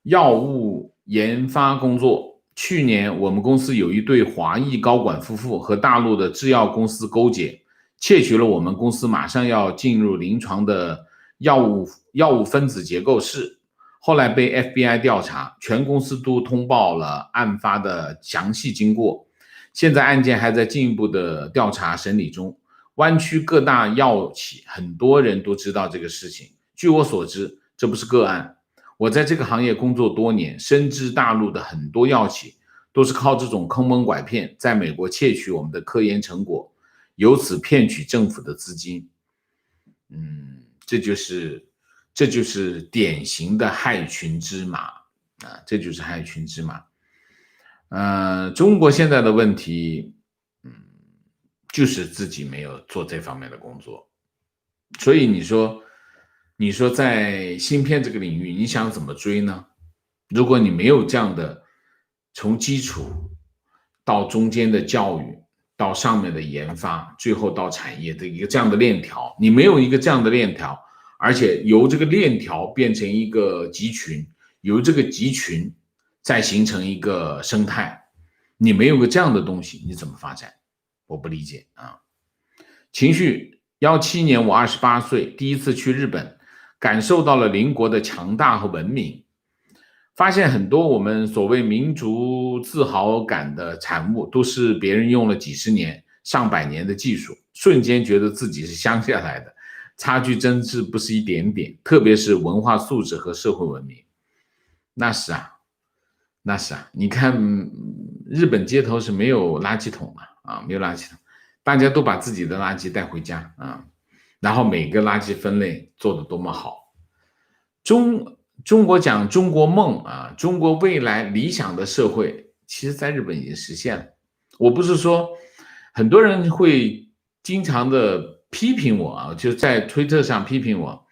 药物研发工作。去年我们公司有一对华裔高管夫妇和大陆的制药公司勾结，窃取了我们公司马上要进入临床的药物分子结构室，后来被 FBI 调查，全公司都通报了案发的详细经过。现在案件还在进一步的调查审理中。湾区各大药企很多人都知道这个事情。据我所知，这不是个案。我在这个行业工作多年，深知大陆的很多药企都是靠这种坑蒙拐骗，在美国窃取我们的科研成果，由此骗取政府的资金。这就是典型的害群之马啊，这就是害群之马。中国现在的问题，就是自己没有做这方面的工作。所以你说在芯片这个领域，你想怎么追呢？如果你没有这样的从基础到中间的教育，到上面的研发，最后到产业的一个这样的链条，你没有一个这样的链条，而且由这个链条变成一个集群，由这个集群再形成一个生态，你没有个这样的东西，你怎么发展？我不理解啊。情绪17年我28岁，第一次去日本，感受到了邻国的强大和文明，发现很多我们所谓民族自豪感的产物都是别人用了几十年上百年的技术，瞬间觉得自己是乡下来的，差距真是不是一点点，特别是文化素质和社会文明。那是啊，你看日本街头是没有垃圾桶的没有垃圾桶，大家都把自己的垃圾带回家然后每个垃圾分类做得多么好。中国讲中国梦中国未来理想的社会，其实在日本已经实现了。我不是说很多人会经常的批评我就在推特上批评我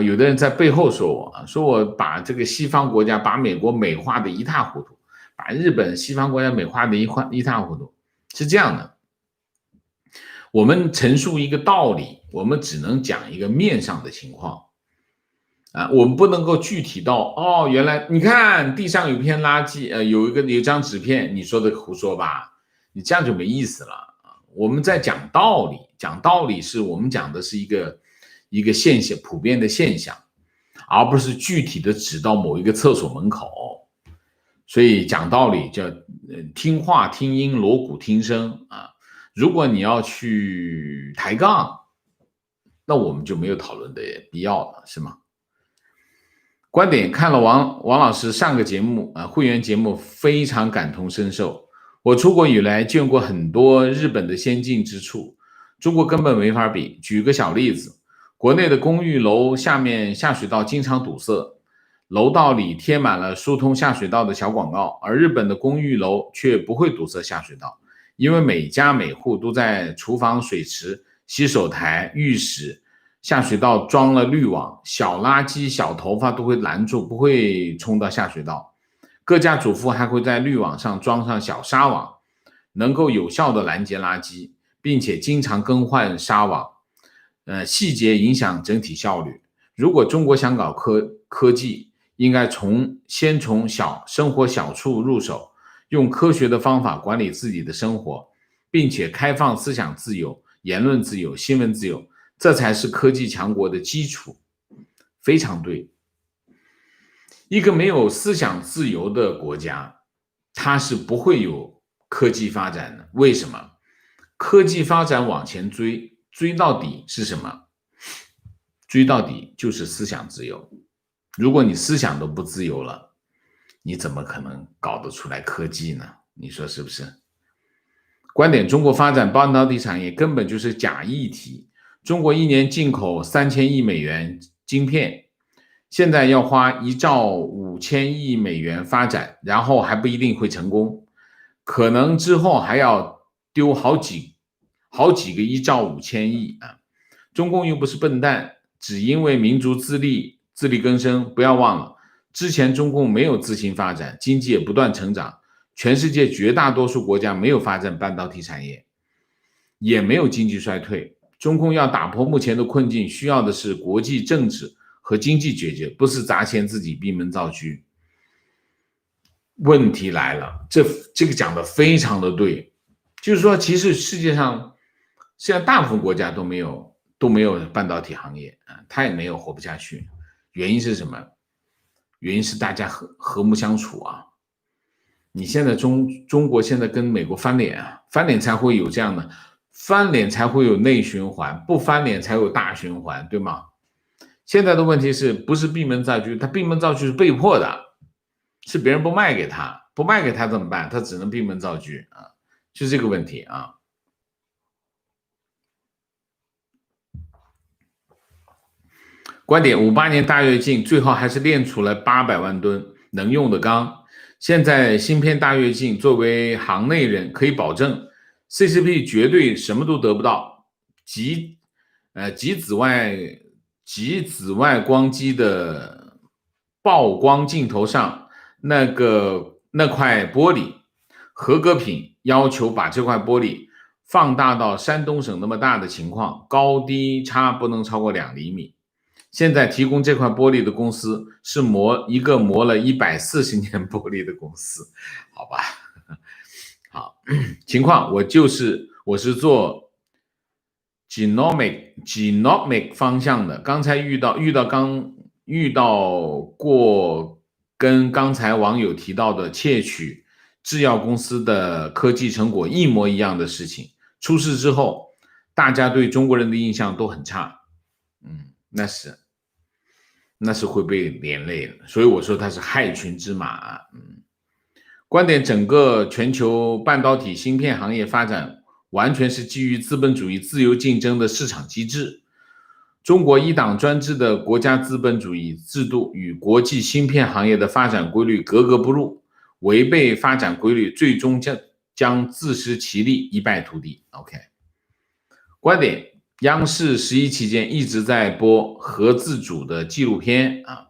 有的人在背后说我把这个西方国家把美国美化的一塌糊涂，把日本西方国家美化的一塌糊涂。是这样的，我们陈述一个道理，我们只能讲一个面上的情况我们不能够具体到原来你看地上有片垃圾有张纸片，你说的胡说吧，你这样就没意思了我们在讲道理，讲道理是我们讲的是一个现象，普遍的现象，而不是具体的指到某一个厕所门口。所以讲道理叫听话听音，锣鼓听声如果你要去抬杠，那我们就没有讨论的必要了，是吗？观点看了王老师上个节目会员节目，非常感同身受。我出国以来见过很多日本的先进之处，中国根本没法比。举个小例子，国内的公寓楼下面下水道经常堵塞，楼道里贴满了疏通下水道的小广告，而日本的公寓楼却不会堵塞下水道，因为每家每户都在厨房、水池、洗手台、浴室下水道装了滤网，小垃圾小头发都会拦住，不会冲到下水道。各家主妇还会在滤网上装上小纱网，能够有效的拦截垃圾，并且经常更换纱网细节影响整体效率。如果中国想搞科技，应该先从生活小处入手，用科学的方法管理自己的生活，并且开放思想自由、言论自由、新闻自由，这才是科技强国的基础。非常对。一个没有思想自由的国家，它是不会有科技发展的。为什么？科技发展往前追到底是什么？追到底就是思想自由。如果你思想都不自由了，你怎么可能搞得出来科技呢？你说是不是？观点：中国发展半导体产业根本就是假议题。中国一年进口3000亿美元晶片，现在要花1兆5千亿美元发展，然后还不一定会成功，可能之后还要丢好几个1兆5千亿中共又不是笨蛋，只因为民族自力更生。不要忘了，之前中共没有自行发展，经济也不断成长，全世界绝大多数国家没有发展半导体产业，也没有经济衰退。中共要打破目前的困境，需要的是国际政治和经济解决，不是砸钱自己闭门造车。问题来了，这个讲的非常的对，就是说其实世界上大部分国家都没都没有半导体行业啊，它也没有活不下去。原因是什么？原因是大家和睦相处啊。你现在中国现在跟美国翻脸啊，翻脸才会有这样的，翻脸才会有内循环，不翻脸才有大循环，对吗？现在的问题是不是闭门造车？他闭门造车是被迫的，是别人不卖给他，不卖给他怎么办？他只能闭门造车啊，就这个问题啊。观点：58年大跃进最后还是炼出了800万吨能用的钢。现在芯片大跃进，作为行内人可以保证 ，CCP 绝对什么都得不到。极紫外光机的曝光镜头上那块玻璃，合格品要求把这块玻璃放大到山东省那么大的情况，高低差不能超过2厘米。现在提供这块玻璃的公司是一个磨了140年玻璃的公司，好吧？好，情况我是做 genomic 方向的，刚才遇到过跟刚才网友提到的窃取制药公司的科技成果一模一样的事情。出事之后，大家对中国人的印象都很差，那是会被连累的，所以我说它是害群之马。观点：整个全球半导体芯片行业发展完全是基于资本主义自由竞争的市场机制。中国一党专制的国家资本主义制度与国际芯片行业的发展规律格格不入，违背发展规律，最终将自食其力，一败涂地。OK， 观点：央视11期间一直在播核自主的纪录片啊，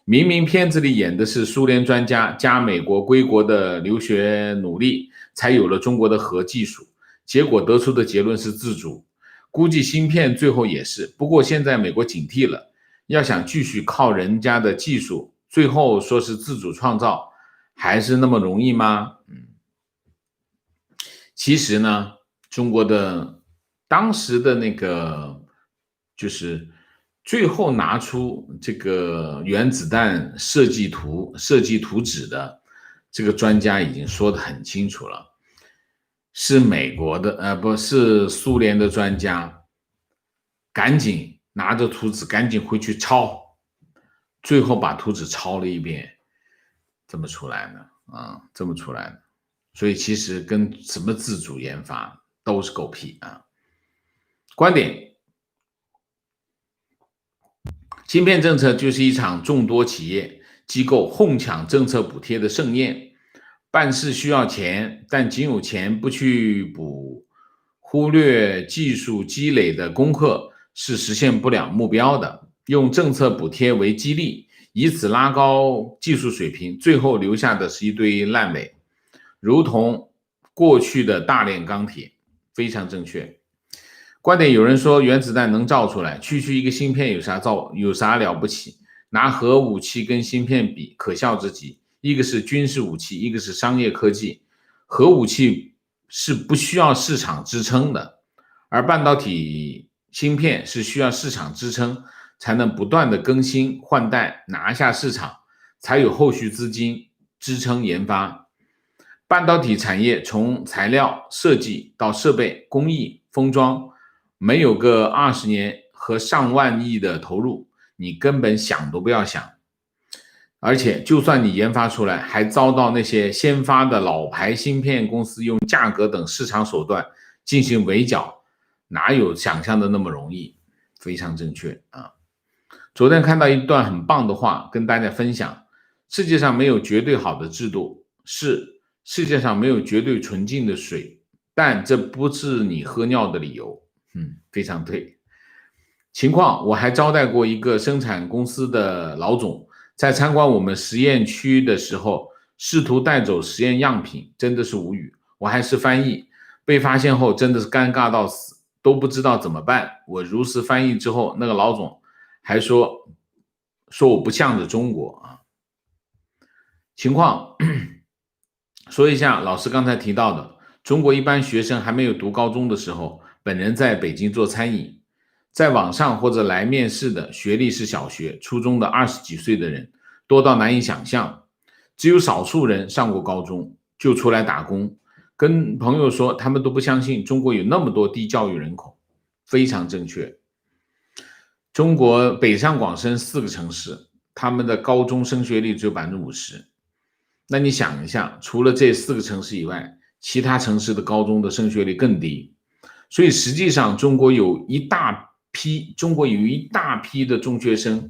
明明片子里演的是苏联专家加美国归国的留学努力，才有了中国的核技术，结果得出的结论是自主。估计芯片最后也是，不过现在美国警惕了，要想继续靠人家的技术，最后说是自主创造，还是那么容易吗？其实呢，中国的当时的那个就是最后拿出这个原子弹设计图纸的这个专家已经说得很清楚了，是美国的不是苏联的专家，赶紧拿着图纸赶紧回去抄，最后把图纸抄了一遍，这么出来的这么出来的。所以其实跟什么自主研发都是狗屁啊！观点：芯片政策就是一场众多企业机构哄抢政策补贴的盛宴，办事需要钱，但仅有钱不去补，忽略技术积累的功课是实现不了目标的。用政策补贴为激励，以此拉高技术水平，最后留下的是一堆烂尾。如同过去的大炼钢铁，非常正确。观点：有人说原子弹能造出来，区一个芯片有啥了不起？拿核武器跟芯片比，可笑之极。一个是军事武器，一个是商业科技。核武器是不需要市场支撑的，而半导体芯片是需要市场支撑，才能不断的更新换代，拿下市场，才有后续资金支撑研发。半导体产业从材料设计到设备工艺封装，没有个20年和上万亿的投入，你根本想都不要想。而且就算你研发出来，还遭到那些先发的老牌芯片公司用价格等市场手段进行围剿，哪有想象的那么容易？非常正确啊！昨天看到一段很棒的话，跟大家分享：世界上没有绝对好的制度，世界上没有绝对纯净的水，但这不是你喝尿的理由。非常对。情况：我还招待过一个生产公司的老总，在参观我们实验区的时候，试图带走实验样品，真的是无语。我还是翻译，被发现后真的是尴尬到死，都不知道怎么办。我如实翻译之后，那个老总还说我不向着中国啊。情况说一下老师刚才提到的，中国一般学生还没有读高中的时候，本人在北京做餐饮，在网上或者来面试的学历是小学、初中的20几岁的人多到难以想象，只有少数人上过高中就出来打工。跟朋友说，他们都不相信中国有那么多低教育人口，非常正确。中国北上广深4个城市，他们的高中升学率只有50%。那你想一下，除了这4个城市以外，其他城市的高中的升学率更低。所以实际上中国有一大批的中学生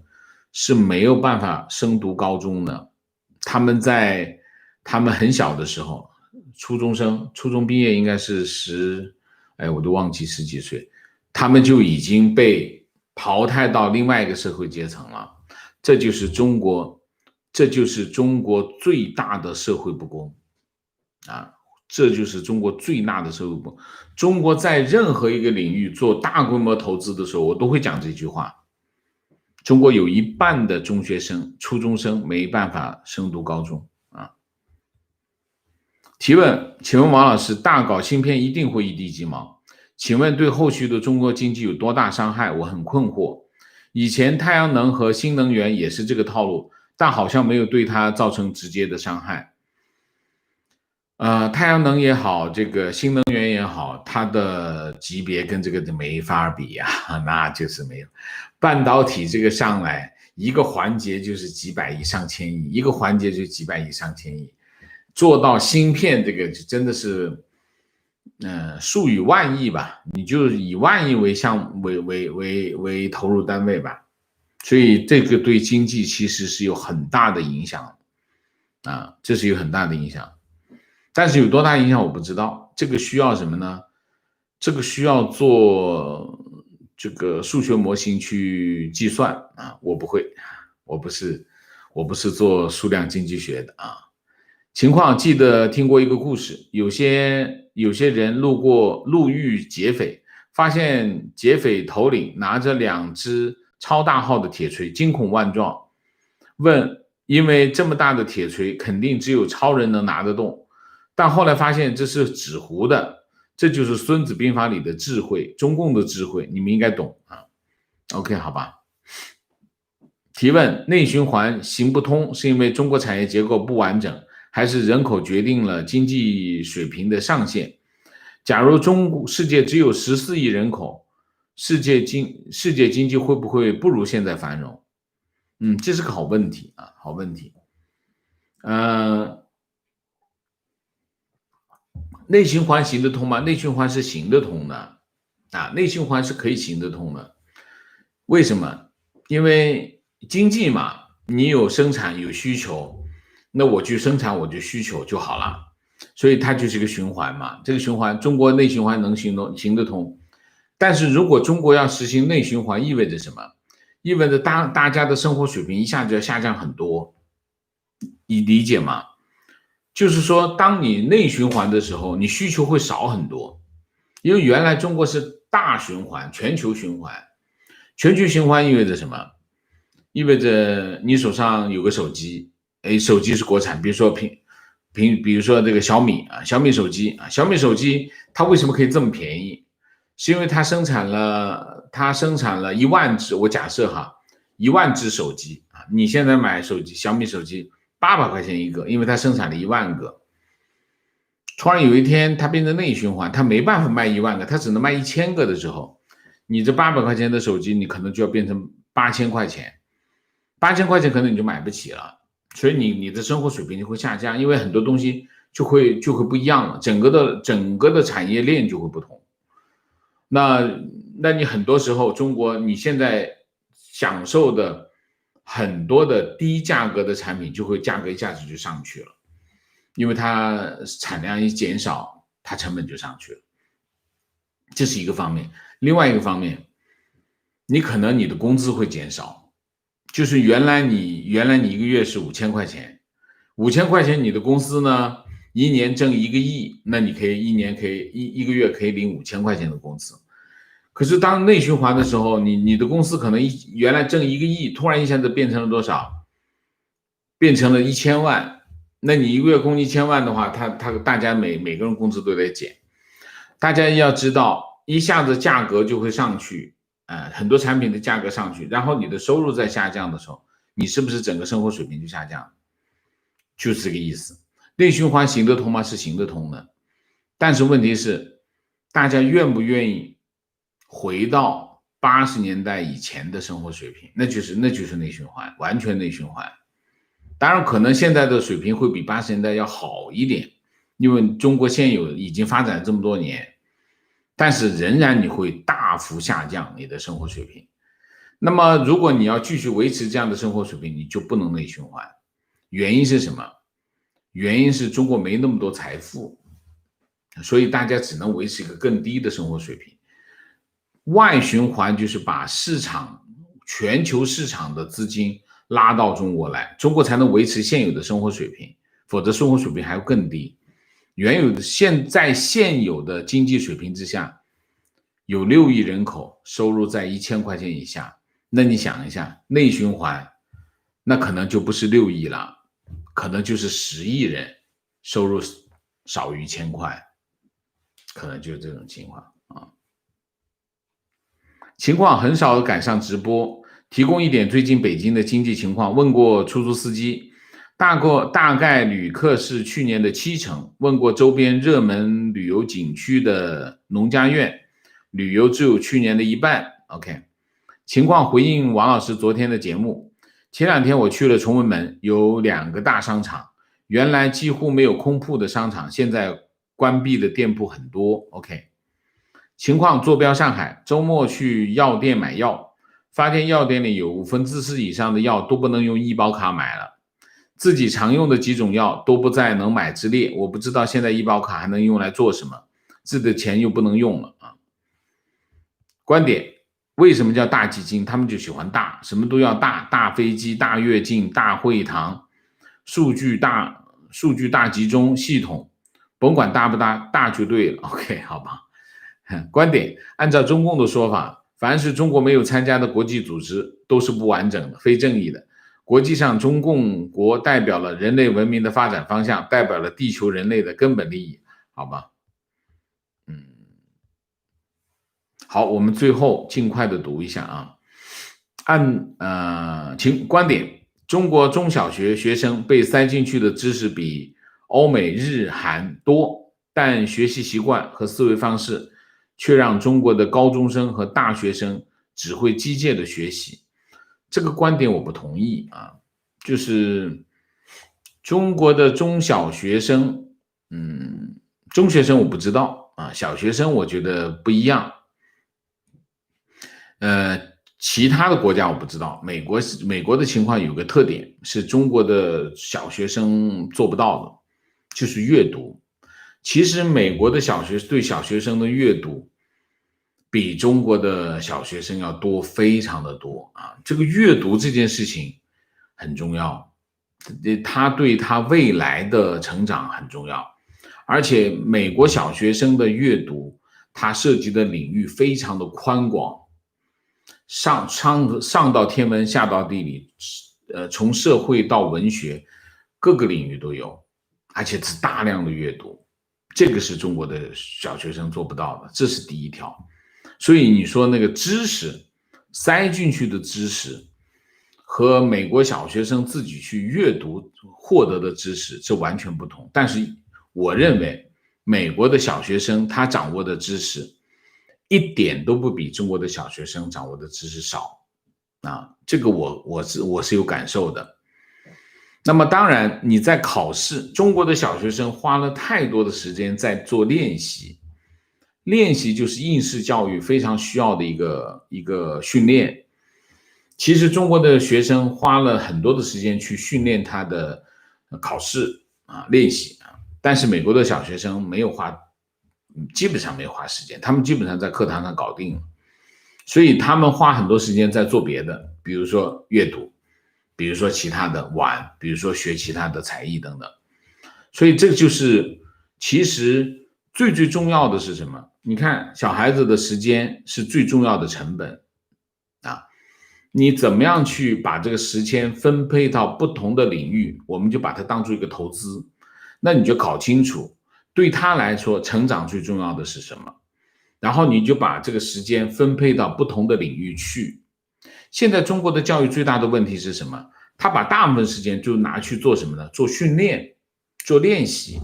是没有办法升读高中的。他们在他们很小的时候，初中毕业应该是我都忘记10几岁，他们就已经被淘汰到另外一个社会阶层了。这就是中国最大的社会不公啊！这就是中国最大的社会不公。中国在任何一个领域做大规模投资的时候，我都会讲这句话。中国有一半的中学生、初中生没办法升读高中啊。提问，请问王老师，大搞芯片一定会一地鸡毛？请问对后续的中国经济有多大伤害？我很困惑。以前太阳能和新能源也是这个套路，但好像没有对它造成直接的伤害。太阳能也好，这个新能源也好，它的级别跟这个没法比啊，那就是没有。半导体这个上来，一个环节就是几百亿上千亿，一个环节就几百亿上千亿，做到芯片这个就真的是，数以万亿吧，你就以万亿为投入单位吧，所以这个对经济其实是有很大的影响啊，这是有很大的影响。但是有多大影响我不知道，这个需要什么呢？这个需要做这个数学模型去计算啊，我不会，我不是做数量经济学的啊。情况记得听过一个故事，有些人路遇劫匪，发现劫匪头领拿着2只超大号的铁锤，惊恐万状，问因为这么大的铁锤肯定只有超人能拿得动。但后来发现这是纸糊的，这就是孙子兵法里的智慧，中共的智慧，你们应该懂啊。OK， 好吧。提问，内循环行不通是因为中国产业结构不完整，还是人口决定了经济水平的上限？假如世界只有14亿人口，世界经济会不会不如现在繁荣？这是个好问题啊，好问题。内循环行得通吗？内循环是行得通的啊，内循环是可以行得通的。为什么？因为经济嘛，你有生产有需求，那我去生产我就需求就好了，所以它就是个循环嘛。这个循环，中国内循环能行得通，但是如果中国要实行内循环，意味着什么？意味着大家的生活水平一下就要下降很多，你理解吗？就是说，当你内循环的时候，你需求会少很多，因为原来中国是大循环，全球循环。全球循环意味着什么？意味着你手上有个手机，手机是国产，比如说比如说这个小米啊，小米手机它为什么可以这么便宜？是因为它生产了1万只，我假设1万只手机啊，你现在买小米手机800块钱一个，因为它生产了1万个。突然有一天它变成内循环，它没办法卖1万个，它只能卖1000个的时候，你这800块钱的手机你可能就要变成8000块钱，8000块钱可能你就买不起了，所以你的生活水平就会下降，因为很多东西就会不一样了，整个的产业链就会不同。那你很多时候中国你现在享受的很多的低价格的产品，就会价格一下子就上去了，因为它产量一减少，它成本就上去了，这是一个方面。另外一个方面，你可能你的工资会减少，就是原来你一个月是5000块钱，5000块钱你的公司呢一年挣1个亿，那你可以一个月可以领5000块钱的工资。可是当内循环的时候，你的公司可能原来挣1个亿，突然一下子变成了多少？变成了1000万。那你一个月工1000万的话，大家每个人工资都得减。大家要知道，一下子价格就会上去，很多产品的价格上去，然后你的收入在下降的时候，你是不是整个生活水平就下降？就是这个意思。内循环行得通吗？是行得通的，但是问题是，大家愿不愿意回到80年代以前的生活水平？那就是内循环，完全内循环。当然，可能现在的水平会比80年代要好一点，因为中国现有已经发展了这么多年，但是仍然你会大幅下降你的生活水平。那么，如果你要继续维持这样的生活水平，你就不能内循环。原因是什么？原因是中国没那么多财富，所以大家只能维持一个更低的生活水平。外循环就是把全球市场的资金拉到中国来，中国才能维持现有的生活水平，否则生活水平还会更低。现有的经济水平之下，有6亿人口收入在1000块钱以下，那你想一下，内循环那可能就不是6亿了，可能就是10亿人收入少于1000块，可能就是这种情况啊。情况很少赶上直播，提供一点最近北京的经济情况。问过出租司机，大概旅客是去年的70%。问过周边热门旅游景区的农家院，旅游只有去年的一半。OK， 情况回应王老师昨天的节目。前2天我去了崇文门，有2个大商场，原来几乎没有空铺的商场，现在关闭的店铺很多。OK。情况坐标上海，周末去药店买药，发现药店里有4/5以上的药都不能用医保卡买了，自己常用的几种药都不在能买之列，我不知道现在医保卡还能用来做什么，自己的钱又不能用了啊。观点，为什么叫大基金？他们就喜欢大，什么都要大，大飞机、大跃进、大会堂，数据大集中系统，甭管大不大，大就对了。OK， 好吧。观点，按照中共的说法，凡是中国没有参加的国际组织都是不完整的、非正义的。国际上，中共国代表了人类文明的发展方向，代表了地球人类的根本利益，好吧？好，我们最后尽快的读一下啊。观点，中国中小学学生被塞进去的知识比欧美日韩多，但学习习惯和思维方式却让中国的高中生和大学生只会机械的学习。这个观点我不同意啊，就是中国的中小学生，中学生我不知道啊，小学生我觉得不一样。其他的国家我不知道，美国的情况有个特点，是中国的小学生做不到的，就是阅读。其实美国的对小学生的阅读比中国的小学生要多，非常的多啊！这个阅读这件事情很重要，它对他未来的成长很重要。而且美国小学生的阅读，它涉及的领域非常的宽广，上到天文，下到地理，从社会到文学，各个领域都有，而且是大量的阅读。这个是中国的小学生做不到的，这是第一条。所以你说那个知识塞进去的知识和美国小学生自己去阅读获得的知识是完全不同。但是我认为美国的小学生他掌握的知识一点都不比中国的小学生掌握的知识少啊，这个我是有感受的。那么当然你在考试，中国的小学生花了太多的时间在做练习，练习就是应试教育非常需要的一个训练。其实中国的学生花了很多的时间去训练他的考试啊练习啊，但是美国的小学生基本上没有花时间，他们基本上在课堂上搞定了，所以他们花很多时间在做别的，比如说阅读，比如说其他的玩，比如说学其他的才艺等等。所以这个就是其实最重要的是什么？你看小孩子的时间是最重要的成本啊，你怎么样去把这个时间分配到不同的领域，我们就把它当做一个投资。那你就搞清楚对他来说成长最重要的是什么，然后你就把这个时间分配到不同的领域去。现在中国的教育最大的问题是什么？他把大部分时间就拿去做什么呢？做训练，做练习。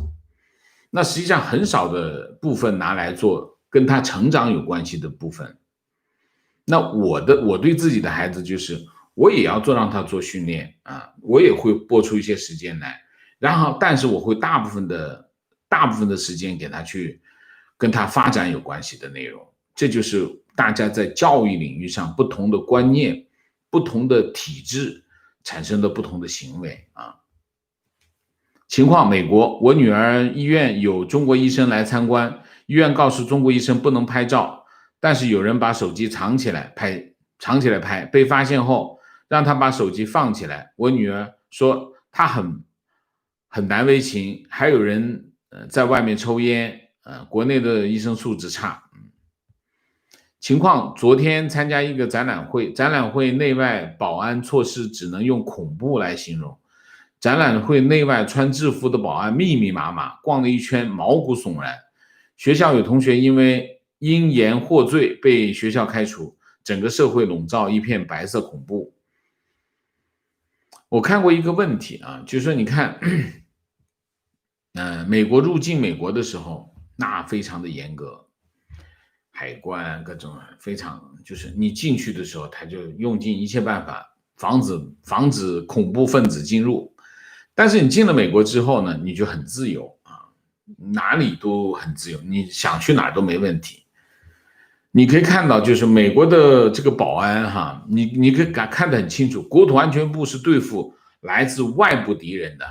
那实际上很少的部分拿来做跟他成长有关系的部分。那我对自己的孩子就是，我也要让他做训练啊，我也会拨出一些时间来，然后但是我会大部分的时间给他去跟他发展有关系的内容。这就是大家在教育领域上不同的观念、不同的体制产生的不同的行为啊。情况，美国，我女儿医院有中国医生来参观，医院告诉中国医生不能拍照，但是有人把手机藏起来拍，被发现后让他把手机放起来。我女儿说她很难为情，还有人在外面抽烟，国内的医生素质差。情况，昨天参加一个展览会，展览会内外保安措施只能用恐怖来形容。展览会内外穿制服的保安密密麻麻，逛了一圈毛骨悚然。学校有同学因为因言获罪被学校开除，整个社会笼罩一片白色恐怖。我看过一个问题啊，就是说你看，美国入境美国的时候，那非常的严格，海关各种非常，就是你进去的时候，他就用尽一切办法防止恐怖分子进入。但是你进了美国之后呢，你就很自由啊，哪里都很自由，你想去哪儿都没问题。你可以看到，就是美国的这个保安哈，你可以看得很清楚，国土安全部是对付来自外部敌人的，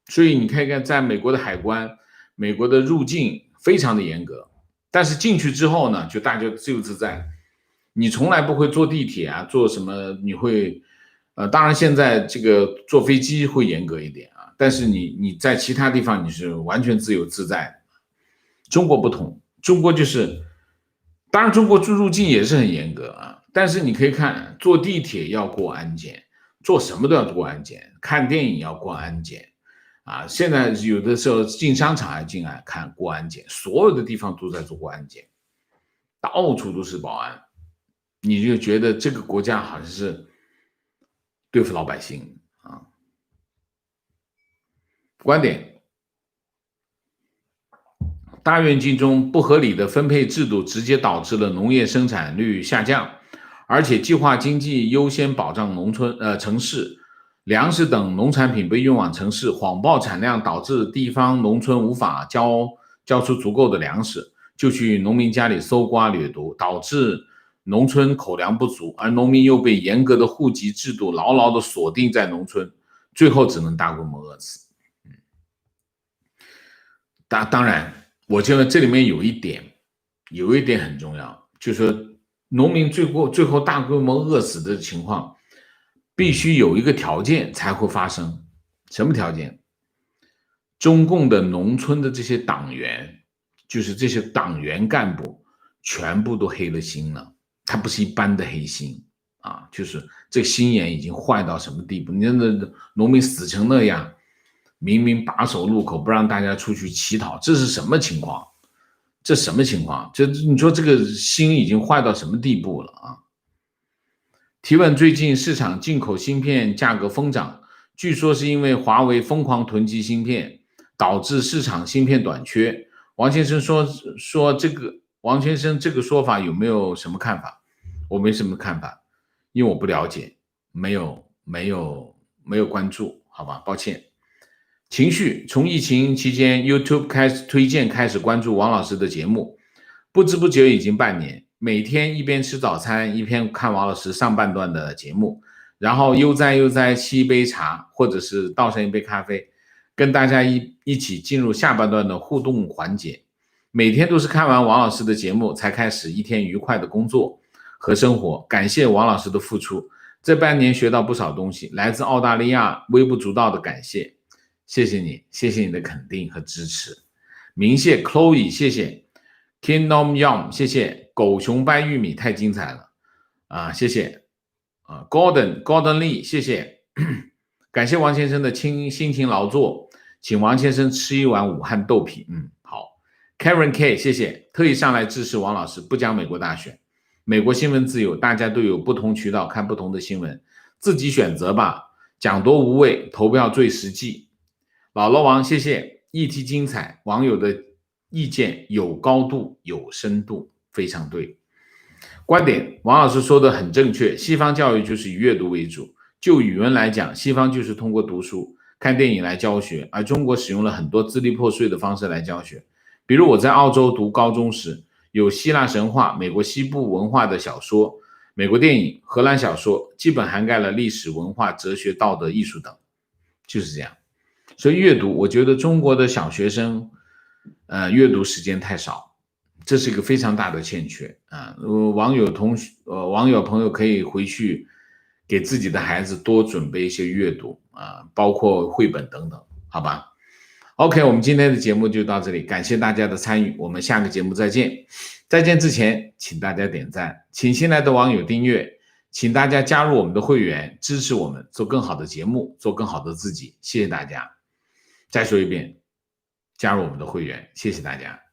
所以你看看，在美国的海关，美国的入境非常的严格，但是进去之后呢，就大家自由自在，你从来不会坐地铁啊，坐什么，你会，当然现在这个坐飞机会严格一点。但是你在其他地方你是完全自由自在的。中国不同，中国就是，当然中国入境也是很严格啊，但是你可以看，坐地铁要过安检，做什么都要过安检，看电影要过安检啊。现在有的时候进商场还进来看过安检，所有的地方都在做过安检，到处都是保安，你就觉得这个国家好像是对付老百姓啊。观点，大跃进中不合理的分配制度直接导致了农业生产率下降，而且计划经济优先保障城市，粮食等农产品被运往城市，谎报产量导致地方农村无法交出足够的粮食，就去农民家里搜刮掠夺，导致农村口粮不足，而农民又被严格的户籍制度牢牢地锁定在农村，最后只能大规模饿死。当然，我觉得这里面有一点很重要，就是说农民最后大规模饿死的情况，必须有一个条件才会发生。什么条件？中共的农村的这些党员，就是这些党员干部，全部都黑了心了。他不是一般的黑心啊，就是这个心眼已经坏到什么地步？你看那农民死成那样。明明把守路口不让大家出去乞讨，这是什么情况？这什么情况？这你说这个心已经坏到什么地步了啊？提问：最近市场进口芯片价格疯涨，据说是因为华为疯狂囤积芯片，导致市场芯片短缺。王先生说这个，王先生这个说法有没有什么看法？我没什么看法，因为我不了解，没有关注，好吧，抱歉。情绪，从疫情期间 YouTube 开始关注王老师的节目，不知不觉已经半年，每天一边吃早餐一边看王老师上半段的节目，然后悠哉沏一杯茶，或者是倒上一杯咖啡，跟大家一起进入下半段的互动环节。每天都是看完王老师的节目才开始一天愉快的工作和生活，感谢王老师的付出，这半年学到不少东西，来自澳大利亚微不足道的感谢。谢谢你，谢谢你的肯定和支持。明谢 Chloe， 谢谢 Kingdom Yum， 谢谢狗熊掰玉米，太精彩了啊！谢谢Gordon Lee， 谢谢，感谢王先生的辛勤劳作，请王先生吃一碗武汉豆皮。好， Karen K 谢谢，特意上来支持王老师，不讲美国大选。美国新闻自由，大家都有不同渠道看不同的新闻，自己选择吧，讲多无谓，投票最实际。老罗王谢谢，议题精彩，网友的意见有高度有深度，非常对。观点王老师说的很正确，西方教育就是以阅读为主，就语文来讲，西方就是通过读书看电影来教学，而中国使用了很多支离破碎的方式来教学。比如我在澳洲读高中时，有希腊神话、美国西部文化的小说、美国电影、荷兰小说，基本涵盖了历史、文化、哲学、道德、艺术等，就是这样。所以阅读，我觉得中国的小学生，阅读时间太少，这是一个非常大的欠缺啊。网友朋友可以回去给自己的孩子多准备一些阅读啊，包括绘本等等，好吧？ OK， 我们今天的节目就到这里，感谢大家的参与，我们下个节目再见。再见之前，请大家点赞，请新来的网友订阅，请大家加入我们的会员，支持我们做更好的节目，做更好的自己，谢谢大家。再说一遍，加入我们的会员，谢谢大家。